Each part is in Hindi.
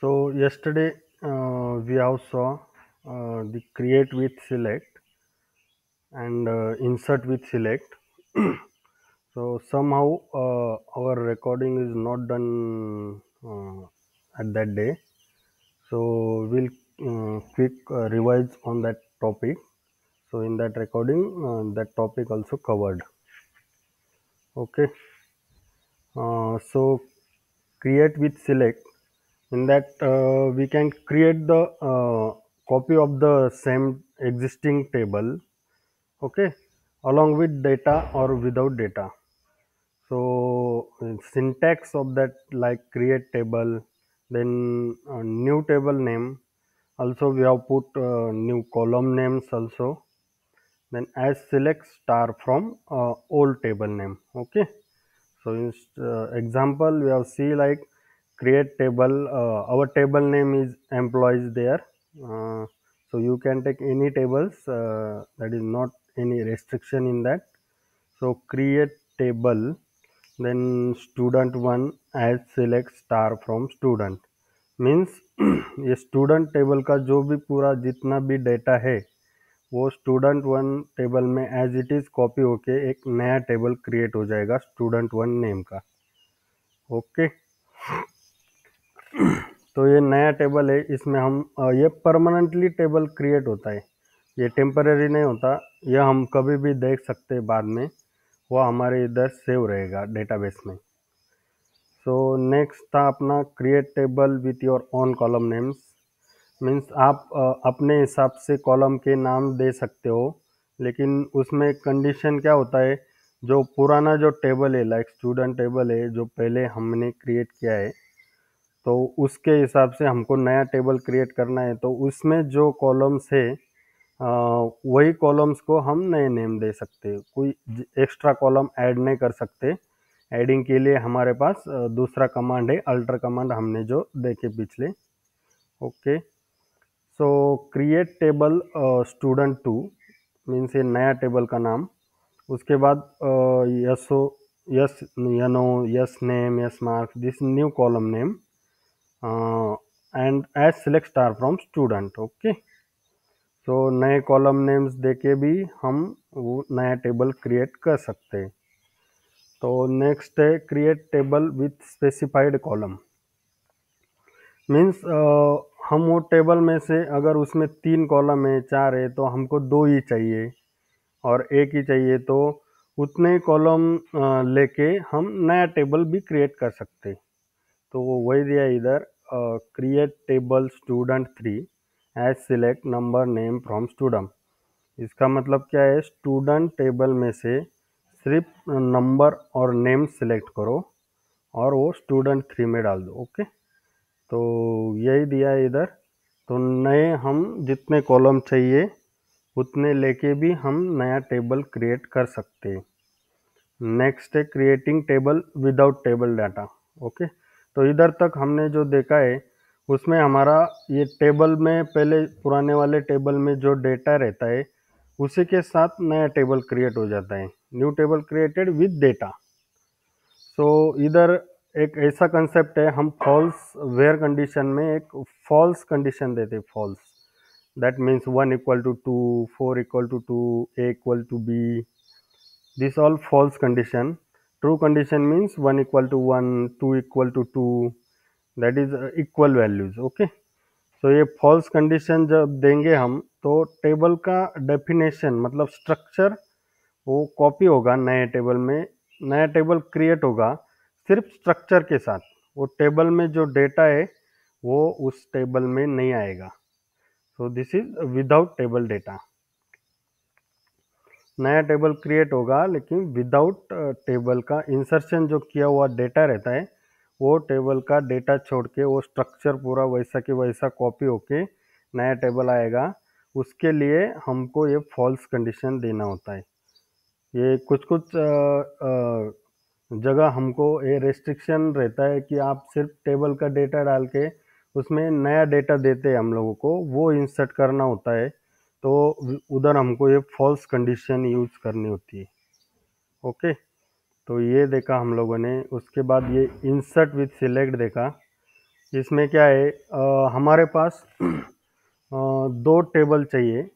So yesterday we have saw the create with select and insert with select. So somehow our recording is not done at that day. So we'll quick revise on that topic. So in that recording, that topic also covered. Okay. So create with select. In that we can create the copy of the same existing table, okay, along with data or without data. So syntax of that, like create table, then new table name, also we have put new column names also, then as select star from old table name. Okay. So in example we have see like create table, our table name is employees there. uh, so you can take any tables, that is not any restriction in that. So create table, then student one as select star from student means ये स्टूडेंट टेबल का जो भी पूरा जितना भी डेटा है वो स्टूडेंट वन टेबल में एज इट इज कॉपी होके एक नया टेबल क्रिएट हो जाएगा स्टूडेंट वन नेम का। ओके। तो ये नया टेबल है, इसमें हम ये परमानेंटली टेबल क्रिएट होता है, ये टेम्परेरी नहीं होता, यह हम कभी भी देख सकते हैं बाद में, वो हमारे इधर सेव रहेगा डेटाबेस में। सो नेक्स्ट था अपना create table with your own column names. Means आप अपने हिसाब से कॉलम के नाम दे सकते हो, लेकिन उसमें कंडीशन क्या होता है, जो पुराना जो टेबल है लाइक स्टूडेंट टेबल है जो पहले हमने क्रिएट किया है, तो उसके हिसाब से हमको नया टेबल क्रिएट करना है, तो उसमें जो कॉलम्स है वही कॉलम्स को हम नए नेम दे सकते हैं, कोई एक्स्ट्रा कॉलम ऐड नहीं कर सकते। एडिंग के लिए हमारे पास दूसरा कमांड है, अल्टर कमांड, हमने जो देखे पिछले। Okay. So create table student two means ये नया टेबल का नाम। उसके बाद S S you know S name S marks this new column name and age select star from student. Okay. तो नए कॉलम नेम्स देके भी हम वो नया टेबल क्रिएट कर सकते हैं। तो नेक्स्ट है create table with specified column. Means हम वो टेबल में से अगर उसमें 3 कॉलम है 4 है तो हमको 2 ही चाहिए और 1 ही चाहिए, तो उतने कॉलम लेके हम नया टेबल भी क्रिएट कर सकते। तो वो वही दिया इधर, create table student 3 as select number name from student. इसका मतलब क्या है, स्टूडेंट टेबल में से सिर्फ नंबर और नेम सेलेक्ट करो और वो स्टूडेंट 3 में डाल दो। ओके। तो यही दिया है इधर। तो नए हम जितने कॉलम चाहिए उतने लेके भी हम नया टेबल क्रिएट कर सकते हैं। नेक्स्ट है creating table without table data. Okay. तो इधर तक हमने जो देखा है उसमें हमारा ये टेबल में पहले पुराने वाले टेबल में जो डेटा रहता है उसी के साथ नया टेबल क्रिएट हो जाता है, new table created with data. So इधर एक ऐसा कंसेप्ट है, हम फॉल्स वेयर कंडीशन में एक फॉल्स कंडीशन देते, false that means 1 equal to 2, 4 equal to 2, A equal to B, this all false condition. True condition means 1 equal to 1, 2 equal to 2, that is equal values. Okay. तो ये फॉल्स कंडीशन जब देंगे हम तो टेबल का डेफिनेशन मतलब स्ट्रक्चर वो कॉपी होगा नए टेबल में, नया टेबल क्रिएट होगा सिर्फ स्ट्रक्चर के साथ, वो टेबल में जो डेटा है वो उस टेबल में नहीं आएगा। So this is without table data. नया टेबल क्रिएट होगा लेकिन विदाउट टेबल का इंसर्शन जो किया हुआ डेटा रहता है वो टेबल का डेटा छोड़ के वो स्ट्रक्चर पूरा वैसा के वैसा कॉपी होके नया टेबल आएगा। उसके लिए हमको ये फॉल्स कंडीशन देना होता है। ये कुछ कुछ जगह हमको ये रेस्ट्रिक्शन रहता है कि आप सिर्फ टेबल का डेटा डाल के उसमें नया डेटा देते हैं हम लोगों को, वो इंसर्ट करना होता है, तो उधर हमको ये फॉल्स कंडीशन यूज करनी होती है। ओके। तो ये देखा हम लोगों ने। उसके बाद ये इंसर्ट विथ सिलेक्ट देखा। इसमें क्या है, हमारे पास दो टेबल चाहिए,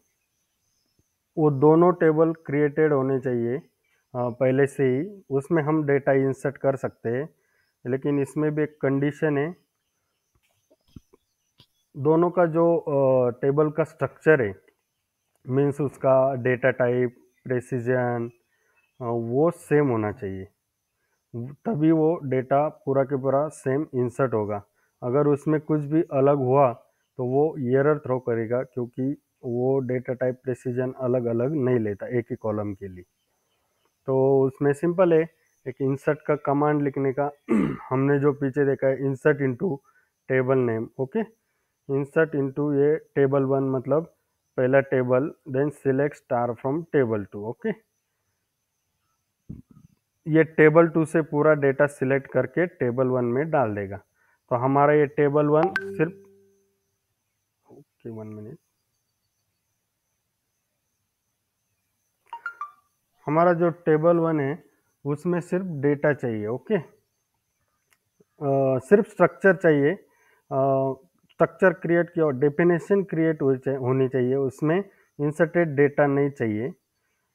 वो दोनों टेबल क्रिएटेड होने चाहिए पहले से ही, उसमें हम डेटा इंसर्ट कर सकते हैं। लेकिन इसमें भी एक कंडीशन है, दोनों का जो टेबल का स्ट्रक्चर है, मीन्स उसका डेटा टाइप, प्रेसिजन, वो सेम होना चाहिए, तभी वो डेटा पूरा के पूरा सेम इंसर्ट होगा। अगर उसमें कुछ भी अलग हुआ तो वो एरर थ्रो करेगा, क्योंकि वो डेटा टाइप प्रेसिजन अलग अलग नहीं लेता एक ही कॉलम के लिए। तो उसमें सिंपल है, एक इंसर्ट का कमांड लिखने का हमने जो पीछे देखा है, insert into table name. Okay, insert into ये टेबल वन मतलब पहला table, then select star from table two. Okay, ये टेबल टू से पूरा डेटा सिलेक्ट करके टेबल वन में डाल देगा। तो हमारा ये टेबल वन सिर्फ, ओके 1 मिनट, हमारा जो टेबल वन है उसमें सिर्फ डेटा चाहिए। ओके, सिर्फ स्ट्रक्चर चाहिए, स्ट्रक्चर क्रिएट किया और डेफिनेशन क्रिएट होनी चाहिए, उसमें इंसर्टेड डेटा नहीं चाहिए।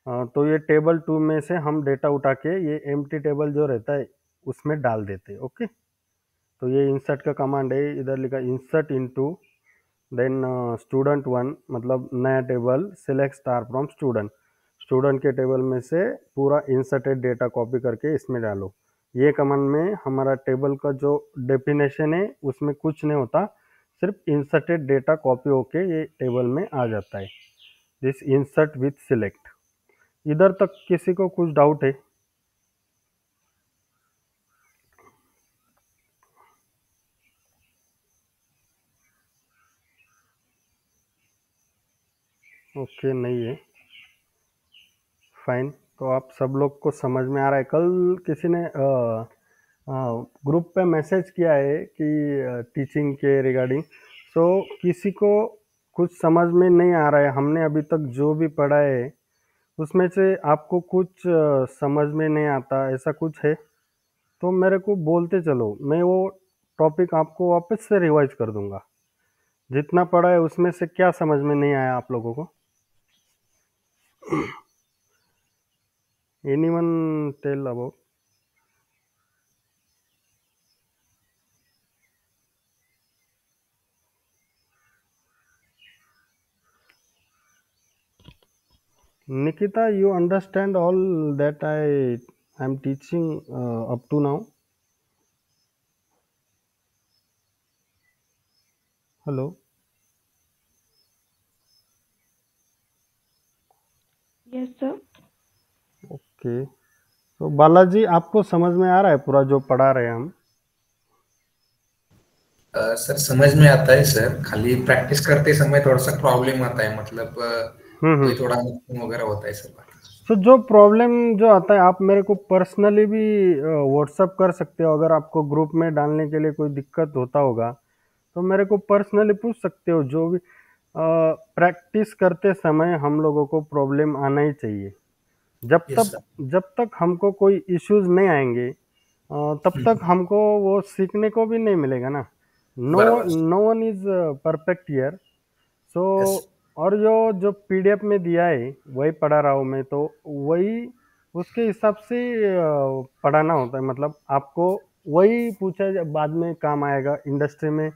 तो ये टेबल टू में से हम डेटा उठा के ये एम्प्टी टेबल जो रहता है उसमें डाल देते हैं। ओके, तो ये इंसर्ट का कमांड है, इधर लिखा insert into, then student one मतलब नया table, select star from student, student के टेबल में से पूरा इंसर्टेड डेटा कॉपी करके इसमें डालो। ये कमांड में हमारा टेबल का जो डेफिनेशन है उसमें कुछ नहीं होता, सिर्फ इंसर्टेड डेटा कॉपी होके ये टेबल में आ जाता है। This insert with select. इधर तक किसी को कुछ डाउट है? ओके, नहीं है, फाइन। तो आप सब लोग को समझ में आ रहा है। कल किसी ने ग्रुप पे मैसेज किया है कि टीचिंग के रिगार्डिंग, सो किसी को कुछ समझ में नहीं आ रहा है, हमने अभी तक जो भी पढ़ा है उसमें से आपको कुछ समझ में नहीं आता, ऐसा कुछ है तो मेरे को बोलते चलो, मैं वो टॉपिक आपको वापस से रिवाइज कर दूंगा। जितना पढ़ा है उसमें से क्या समझ में नहीं आया आप लोगों को? Anyone tell about? Nikita, you understand all that I am teaching up to now? Hello. Yes sir. Okay, तो बालाजी आपको समझ में आ रहा है पूरा जो पढ़ा रहे हैं हम? सर समझ में आता है सर, खाली प्रैक्टिस करते समय थोड़ा सा प्रॉब्लम आता है, मतलब कोई थोड़ा वगैरह होता है सर। तो जो प्रॉब्लम जो आता है आप मेरे को पर्सनली भी व्हाट्सअप कर सकते हो। अगर आपको ग्रुप में डालने के लिए कोई दिक्कत होता होगा तो मेरे को पर्सनली पूछ सकते हो। जो भी प्रैक्टिस करते समय हम लोगों को प्रॉब्लम आना ही चाहिए। Yes sir. जब तक हमको कोई इश्यूज नहीं आएंगे तब तक हमको वो सीखने को भी नहीं मिलेगा ना। बराबर no one is perfect here. So yes और जो पीडीएफ में दिया है वही पढ़ा रहा हूँ मैं, तो वही उसके हिसाब से पढ़ाना होता है। मतलब आपको वही पूछा बाद में काम आएगा, इंडस्ट्री में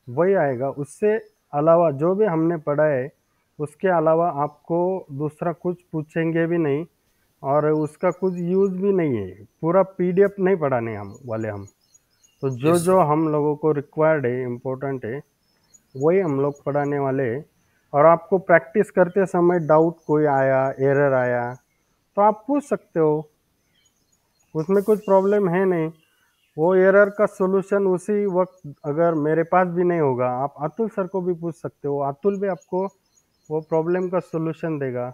वही आएगा। उससे अलावा जो भी हमने पढ़ा है उसके अलावा आपको दूसरा कुछ पूछेंगे भी नहीं, और उसका कुछ यूज़ भी नहीं है। पूरा पीडीएफ नहीं पढ़ाने हम वाले हम, तो जो यस जो हम लोगों को रिक्वायर्ड है, इम्पोर्टेंट है, वही हम लोग पढ़ाने वाले हैं। और आपको प्रैक्टिस करते समय डाउट कोई आया, एरर आया, तो आप पूछ सकते हो, उसमें कुछ प्रॉब्लम है नहीं। वो एरर का सोल्यूशन उसी वक्त अगर मेरे पास भी नहीं होगा, आप अतुल सर को भी पूछ सकते हो, अतुल भी आपको वो प्रॉब्लम का सोल्यूशन देगा।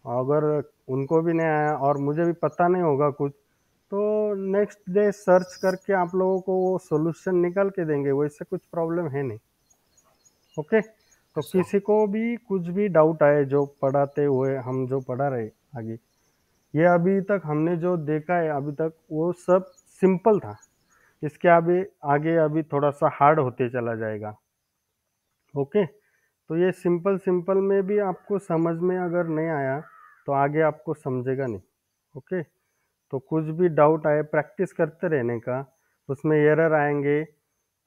अगर उनको भी नहीं आया और मुझे भी पता नहीं होगा कुछ, तो नेक्स्ट डे सर्च करके आप लोगों को वो सोल्यूशन निकाल के देंगे, वैसे कुछ प्रॉब्लम है नहीं। ओके, तो सर। किसी को भी कुछ भी डाउट आए जो पढ़ाते हुए, हम जो पढ़ा रहे आगे, ये अभी तक हमने जो देखा है अभी तक वो सब सिंपल था। इसके आगे आगे अभी थोड़ा सा हार्ड होते चला जाएगा। ओके, तो ये सिंपल सिंपल में भी आपको समझ में अगर नहीं आया तो आगे आपको समझेगा नहीं। ओके, तो कुछ भी डाउट आए प्रैक्टिस करते रहने का, उसमें एरर आएंगे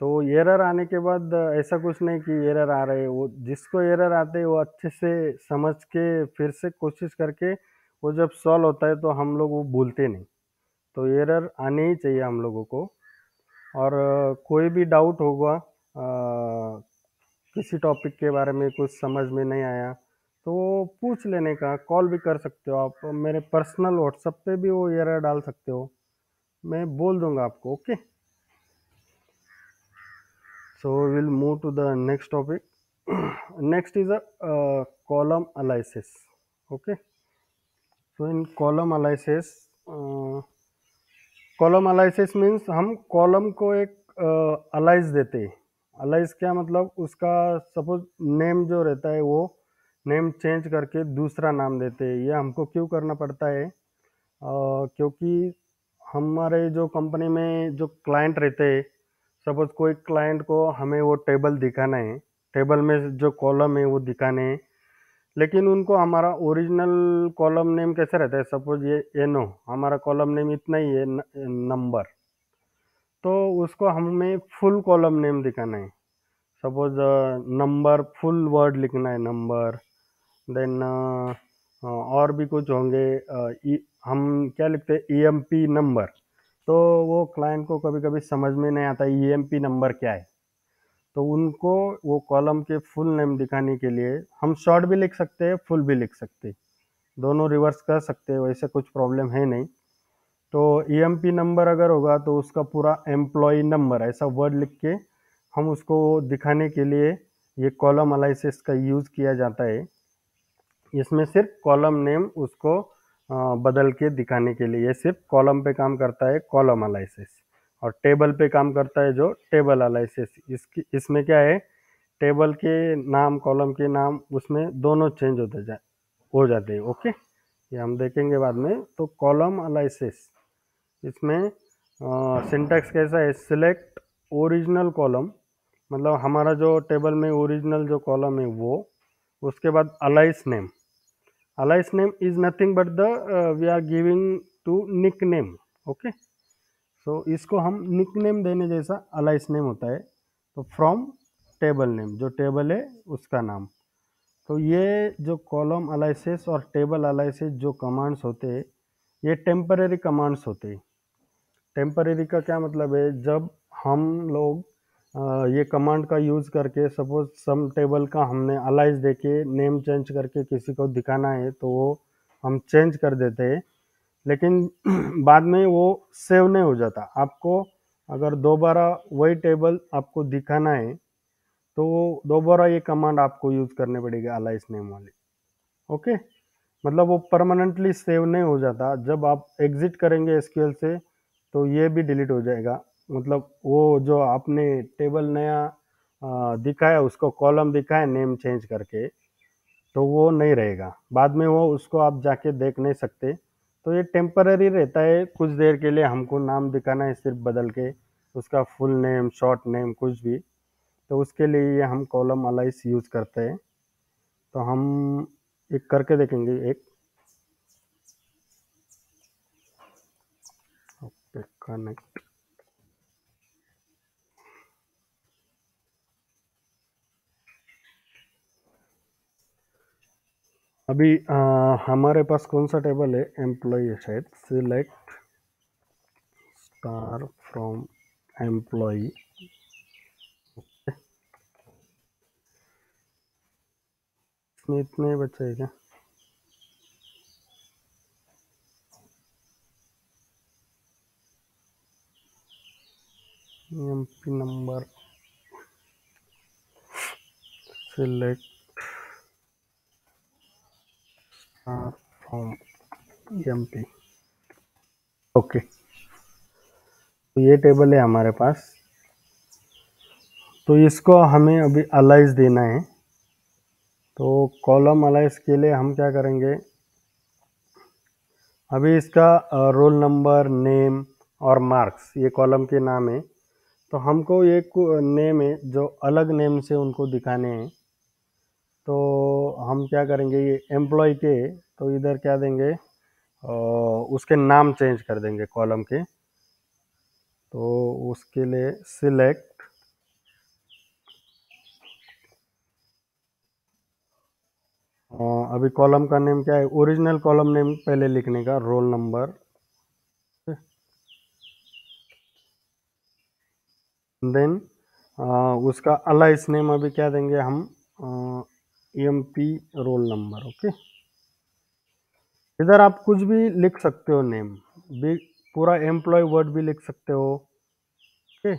तो एरर आने के बाद ऐसा कुछ नहीं कि एरर आ रहे, वो जिसको एरर आते हैं वो अच्छे से समझ के फिर से कोशिश करके वो जब सॉल्व होता है तो हम लोग वो भूलते नहीं। तो एरर आने ही चाहिए हम लोगों को। और कोई भी डाउट होगा, किसी टॉपिक के बारे में कुछ समझ में नहीं आया तो वो पूछ लेने का, कॉल भी कर सकते हो आप, मेरे पर्सनल व्हाट्सएप पे भी वो एरर डाल सकते हो, मैं बोल दूंगा आपको। Okay, so we will move to the next topic. Next is a column analysis. Okay, so in column analysis, column analysis means हम कॉलम को एक अलाइज देते हैं। अलाइज क्या मतलब, उसका सपोज नेम जो रहता है वो नेम चेंज करके दूसरा नाम देते हैं। ये हमको क्यों करना पड़ता है? क्योंकि हमारे जो कंपनी में जो क्लाइंट रहते हैं, सपोज कोई क्लाइंट को हमें वो टेबल दिखाना है, टेबल में जो कॉलम है वो दिखाने हैं, लेकिन उनको हमारा ओरिजिनल कॉलम नेम कैसे रहता है, सपोज ये एनो, हमारा कॉलम नेम इतना ही है नंबर, तो उसको हमें फुल कॉलम नेम दिखाना है। सपोज नंबर फुल वर्ड लिखना है नंबर, देन और भी कुछ होंगे, हम क्या लिखते हैं ईएमपी नंबर, तो वो क्लाइंट को कभी कभी समझ में नहीं आता ईएमपी नंबर क्या है। तो उनको वो कॉलम के फुल नेम दिखाने के लिए हम शॉर्ट भी लिख सकते हैं, फुल भी लिख सकते हैं, दोनों रिवर्स कर सकते हैं, वैसे कुछ प्रॉब्लम है नहीं। तो ईएमपी नंबर अगर होगा तो उसका पूरा एम्प्लॉय नंबर ऐसा वर्ड लिख के हम उसको दिखाने के लिए ये कॉलम एनालिसिस का यूज़ किया जाता है। इसमें सिर्फ कॉलम नेम उसको बदल के दिखाने के लिए, ये सिर्फ कॉलम पे काम करता है कॉलम एनालिसिस, और टेबल पे काम करता है जो टेबल एनालिसिस। इसमें क्या है, टेबल के नाम कॉलम के नाम उसमें दोनों चेंज हो जाते हैं। ओके, ये हम देखेंगे बाद में। तो कॉलम एनालिसिस, इसमें सिंटैक्स कैसा है, सिलेक्ट ओरिजिनल कॉलम, मतलब हमारा जो टेबल में ओरिजिनल जो कॉलम है वो, उसके बाद alias name, alias name is nothing but the we are giving to nick name. Okay, so इसको हम निक नेम देने जैसा अलाइस नेम होता है। तो फ्रॉम टेबल नेम, जो टेबल है उसका नाम। तो ये जो कॉलम एनालिसिस और टेबल एनालिसिस जो कमांड्स होते हैं, ये टेम्परेरी कमांड्स होते हैं। टेम्परेरी का क्या मतलब है, जब हम लोग ये कमांड का यूज़ करके सपोज सम टेबल का हमने अलाइज देके नेम चेंज करके किसी को दिखाना है तो वो हम चेंज कर देते हैं, लेकिन बाद में वो सेव नहीं हो जाता। आपको अगर दोबारा वही टेबल आपको दिखाना है तो दोबारा ये कमांड आपको यूज़ करने पड़ेगा अलाइज नेम वाली। ओके, मतलब वो परमानेंटली सेव नहीं हो जाता, जब आप एग्जिट करेंगे एसक्यूएल से तो ये भी डिलीट हो जाएगा। मतलब वो जो आपने टेबल नया दिखाया, उसको कॉलम दिखाया नेम चेंज करके, तो वो नहीं रहेगा, बाद में वो उसको आप जाके देख नहीं सकते। तो ये टेम्पररी रहता है, कुछ देर के लिए हमको नाम दिखाना है सिर्फ बदल के, उसका फुल नेम शॉर्ट नेम कुछ भी, तो उसके लिए ये हम कॉलम अलाइस यूज़ करते हैं। तो हम एक करके देखेंगे, एक कनेक्ट। अभी हमारे पास कौन सा टेबल है, एम्प्लॉय है शायद, सिलेक्ट स्टार फ्रॉम एम्प्लॉय। इसमें इतने बच्चे हैं क्या? MP number, select star from MP. Okay, तो ये टेबल है हमारे पास, तो इसको हमें अभी अलाइज देना है। तो कॉलम अलाइज के लिए हम क्या करेंगे, अभी इसका रोल नंबर नेम और मार्क्स, ये कॉलम के नाम है। तो हमको ये नेम है जो अलग नेम से उनको दिखाने हैं, तो हम क्या करेंगे, ये एम्प्लॉय के, तो इधर क्या देंगे, उसके नाम चेंज कर देंगे कॉलम के। तो उसके लिए सिलेक्ट, अभी कॉलम का नेम क्या है, ओरिजिनल कॉलम नेम पहले लिखने का, रोल नंबर। देन उसका अलाइस नेम अभी क्या देंगे हम, एमपी रोल नंबर। ओके, इधर आप कुछ भी लिख सकते हो नेम, भी पूरा एम्प्लॉय वर्ड भी लिख सकते हो। Okay,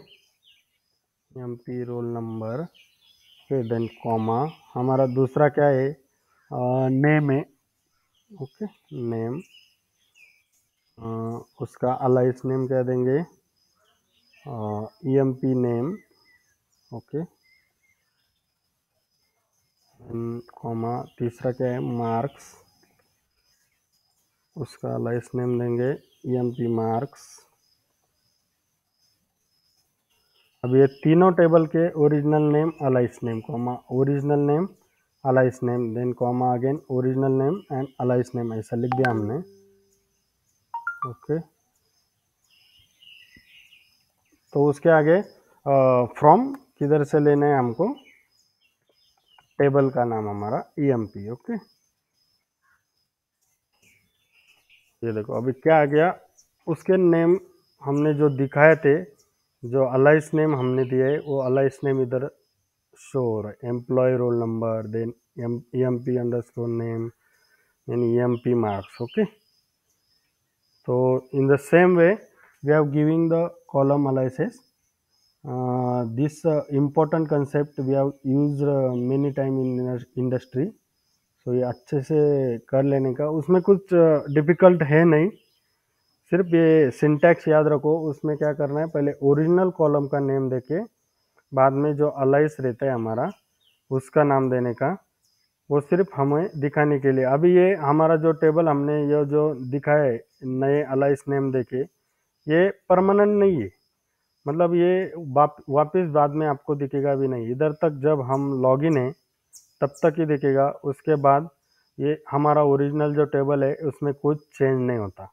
emp roll number, okay, then comma, हमारा दूसरा क्या है, नेम है। ओके, नेम, उसका अलाइस नेम क्या देंगे, ईएमपी नेम। ओके, कॉमा, तीसरा क्या है, मार्क्स, उसका अलाइस नेम देंगे ईएमपी मार्क्स। अब ये तीनों टेबल के original name alias name, comma, original name alias name, then comma again original name and alias name, ऐसा लिख दिया हमने। ओके, तो उसके आगे फ्रॉम किधर से लेना है हमको, टेबल का नाम हमारा ईएमपी। ओके, ये देखो अभी क्या आ गया, उसके नेम हमने जो दिखाए थे, जो अलाइस नेम हमने दिया है, वो अलाइस नेम इधर शो हो रहा है, employ roll number, then EMP underscore name, then EMP marks. Okay, so in the same way we are giving the column analysis. This important concept we have used many time in industry. So ये अच्छे से कर लेने का, उसमें कुछ डिफ़िकल्ट है नहीं, सिर्फ ये सिंटैक्स याद रखो। उसमें क्या करना है, पहले ओरिजिनल कॉलम का नेम देके बाद में जो अलाइस रहता है हमारा, उसका नाम देने का, वो सिर्फ हमें दिखाने के लिए। अभी ये हमारा जो टेबल हमने ये जो दिखाया है नए अलाइस नेम देके, ये परमानेंट नहीं है, मतलब ये वापस बाद में आपको दिखेगा भी नहीं, इधर तक जब हम लॉगिन है तब तक ही दिखेगा। उसके बाद ये हमारा ओरिजिनल जो टेबल है उसमें कुछ चेंज नहीं होता,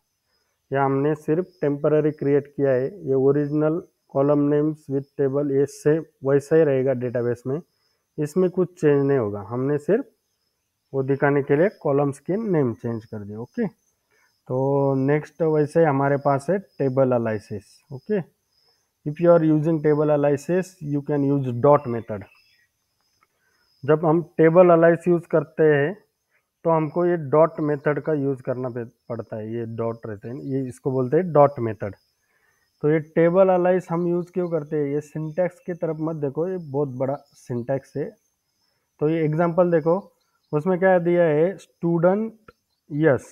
या हमने सिर्फ टेम्पररी क्रिएट किया है। ये original column names with table ये से वैसा ही रहेगा डेटाबेस में, इसमें कुछ चेंज नहीं होगा, हमने सिर्फ वो दिखाने के लिए कॉलम्स के नेम चेंज कर दिए। ओके, तो नेक्स्ट वैसे हमारे पास है table analysis. Okay, if you are using table analysis you can use dot method. जब हम टेबल एनालिसिस यूज करते हैं तो हमको ये डॉट मेथड का यूज करना पड़ता है, ये डॉट रहते हैं, ये इसको बोलते हैं डॉट मेथड। तो ये टेबल एनालिसिस हम यूज क्यों करते हैं, ये सिंटैक्स की तरफ मत देखो, ये बहुत बड़ा सिंटैक्स है। तो ये एग्जांपल देखो, उसमें क्या दिया है, स्टूडेंट यस,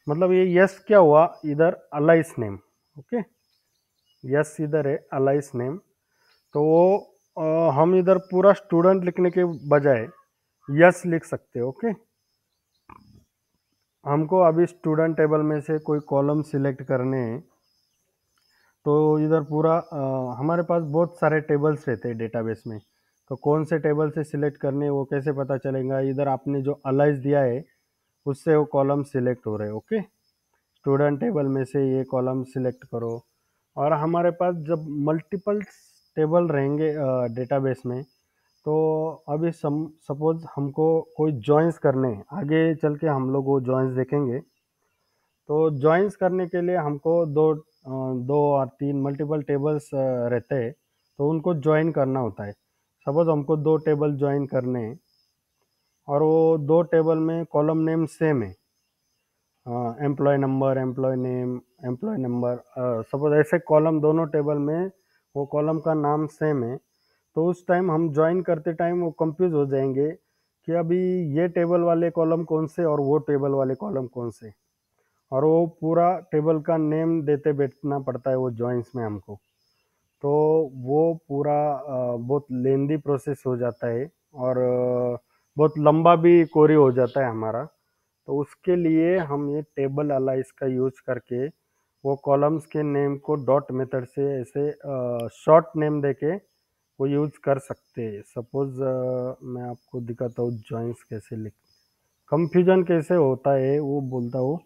मतलब ये यस क्या हुआ, इधर अलाइस नेम। ओके, यस इधर है अलाइस नेम, तो वो हम इधर पूरा स्टूडेंट लिखने के बजाय यस लिख सकते हो। ओके, हमको अभी स्टूडेंट टेबल में से कोई कॉलम सिलेक्ट करने हैं, तो इधर पूरा हमारे पास बहुत सारे टेबल्स रहते हैं डेटाबेस में, तो कौन से टेबल से सिलेक्ट करने वो कैसे पता चलेगा, इधर आपने जो अलाइस दिया है उससे वो कॉलम सिलेक्ट हो रहे हैं। ओके, स्टूडेंट टेबल में से ये कॉलम सिलेक्ट करो। और हमारे पास जब मल्टीपल टेबल रहेंगे डेटाबेस में, तो अभी सपोज हमको कोई जॉइंस करने हैं, आगे चल के हम लोग वो जॉइंस देखेंगे। तो जॉइंस करने के लिए हमको दो और तीन मल्टीपल टेबल्स रहते हैं, तो उनको ज्वाइन करना होता है। सपोज हमको दो टेबल ज्वाइन करने हैं और वो दो टेबल में कॉलम नेम सेम है, employ number, employ number, suppose ऐसे कॉलम दोनों टेबल में वो कॉलम का नाम सेम है, तो उस टाइम हम ज्वाइन करते टाइम वो कंफ्यूज हो जाएंगे कि अभी ये टेबल वाले कॉलम कौन से और वो टेबल वाले कॉलम कौन से, और वो पूरा टेबल का नेम देते बैठना पड़ता है वो जॉइंस में हमको। तो वो पूरा बहुत लेंदी प्रोसेस हो जाता है, और बहुत लंबा भी कोरी हो जाता है हमारा। तो उसके लिए हम ये टेबल एनालाइज का यूज करके वो कॉलम्स के नेम को डॉट मेथड से ऐसे शॉर्ट नेम देके वो यूज कर सकते हैं। सपोज मैं आपको दिखाता हूँ जॉइंस कैसे लिख, कंफ्यूजन कैसे होता है वो बोलता हूँ।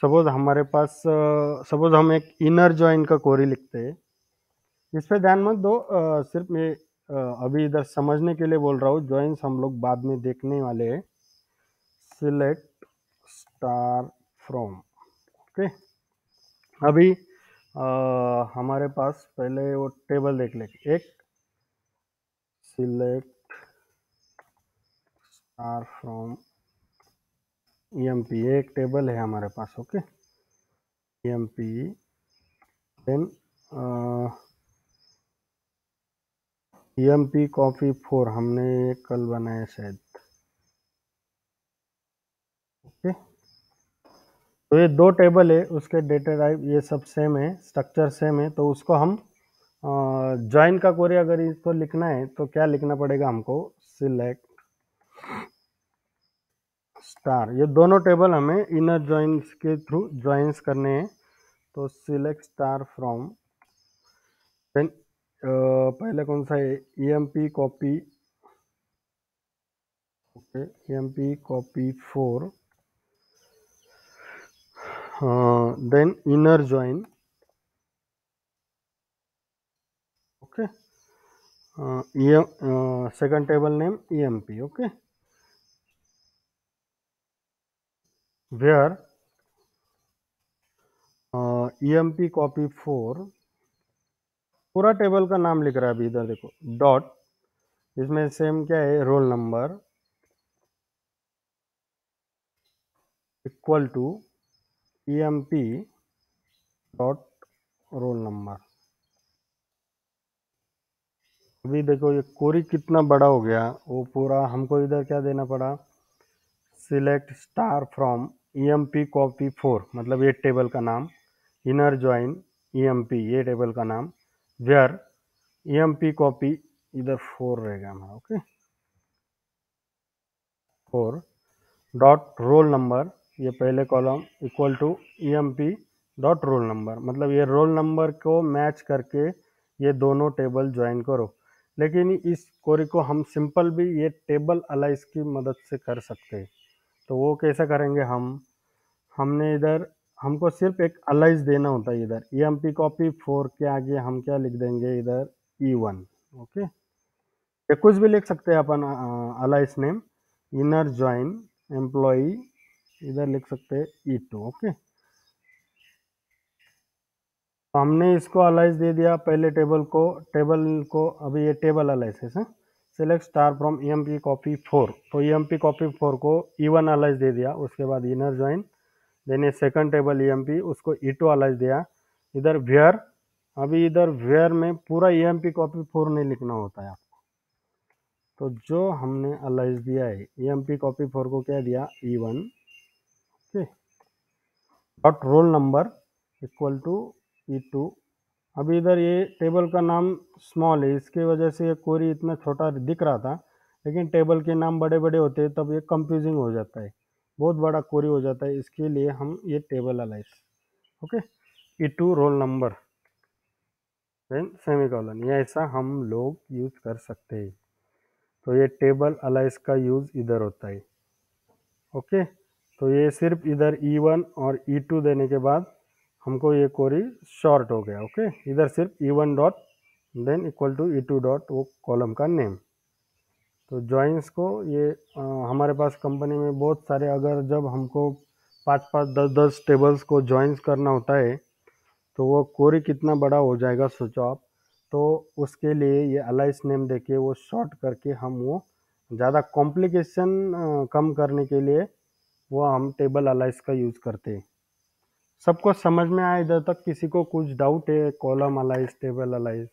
सपोज हमारे पास सपोज हम एक इनर जॉइन का क्वेरी लिखते हैं, इस पे ध्यान मत दो, सिर्फ मैं अभी इधर समझने के लिए बोल रहा हूँ। जॉइंस हम लोग बाद में देखने वाले हैं। Select star from, okay. अभी हमारे पास पहले वो टेबल देख ले, एक सिलेक्ट स्टार फ्रॉम EMP, एक टेबल है हमारे पास, okay. EMP then EMP copy 4 हमने कल बनाया शायद, ओके। तो ये दो टेबल है, उसके डेटा टाइप ये सब सेम है, स्ट्रक्चर सेम है, तो उसको हम ज्वाइन का क्वेरी अगर इसको लिखना है तो क्या लिखना पड़ेगा हमको, सिलेक्ट स्टार। ये दोनों टेबल हमें इनर जॉइंस के थ्रू ज्वाइंस करने हैं, तो सिलेक्ट स्टार फ्रॉम देन पहले कौन सा है, EMP copy, okay, EMP copy 4 then inner join, okay. Second table name EMP, okay, where EMP copy 4 पूरा टेबल का नाम लिख रहा है अभी, इधर देखो डॉट, इसमें सेम क्या है, roll number equal to EMP dot roll number. अभी देखो ये कोरी कितना बड़ा हो गया, वो पूरा हमको इधर क्या देना पड़ा, select star from EMP copy 4, मतलब ये टेबल का नाम, इनर ज्वाइन EMP ये टेबल का नाम, वेयर EMP कॉपी इधर 4 रहेगा हमारा, ओके, 4 डॉट रोल नंबर, ये पहले column equal to EMP dot roll number, मतलब ये रोल नंबर को मैच करके ये दोनों टेबल ज्वाइन करो। लेकिन इस क्वेरी को हम सिंपल भी ये टेबल अलाइज की मदद से कर सकते हैं, तो वो कैसे करेंगे हमने इधर हमको सिर्फ एक अलाइज देना होता है, इधर EMP कॉपी 4 के आगे हम क्या लिख देंगे, इधर E1, ओके। ये कुछ भी लिख सकते हैं अपन, alias name inner join employee, इधर लिख सकते हैं E2, ओके। तो हमने इसको अलाइज दे दिया पहले टेबल को अभी ये टेबल अलाइज है, select star from EMP copy 4, तो EMP कॉपी 4 को E1 अलाइज दे दिया, उसके बाद इनर ज्वाइन, देन ये सेकंड टेबल EMP उसको E2 अलाइज दिया, इधर वेयर, अभी इधर वेयर में पूरा EMP कॉपी 4 नहीं लिखना होता है आपको, तो जो हमने अलाइज दिया है EMP कॉपी 4 को क्या दिया, E1, okay, dot roll number equal to E2। अभी इधर ये टेबल का नाम स्मॉल है, इसकी वजह से ये क्वेरी इतना छोटा दिख रहा था, लेकिन टेबल के नाम बड़े बड़े होते हैं तब ये कंफ्यूजिंग हो जाता है, बहुत बड़ा क्वेरी हो जाता है, इसके लिए हम ये table alias, okay, E2 roll number then semicolon, ये ऐसा हम लोग यूज कर सकते हैं। तो ये टेबल अलाइज का यूज इधर होता है, ओके। तो ये सिर्फ इधर E1 और E2 देने के बाद हमको ये क्वेरी शॉर्ट हो गया, ओके। इधर सिर्फ E1 dot then equal to E2 dot वो कॉलम का नेम। तो जॉइंस को ये हमारे पास कंपनी में बहुत सारे, अगर जब हमको 5-5 10-10 टेबल्स को जॉइंस करना होता है तो वो क्वेरी कितना बड़ा हो जाएगा सोचो आप। तो उसके लिए ये अलाइस नेम देके वो शॉर्ट करके हम वो ज़्यादा कॉम्प्लिकेशन कम करने के लिए वो हम टेबल अलाइस का यूज़ करते हैं। सबको समझ में आया इधर तक, किसी को कुछ डाउट है, column Alice table Alice?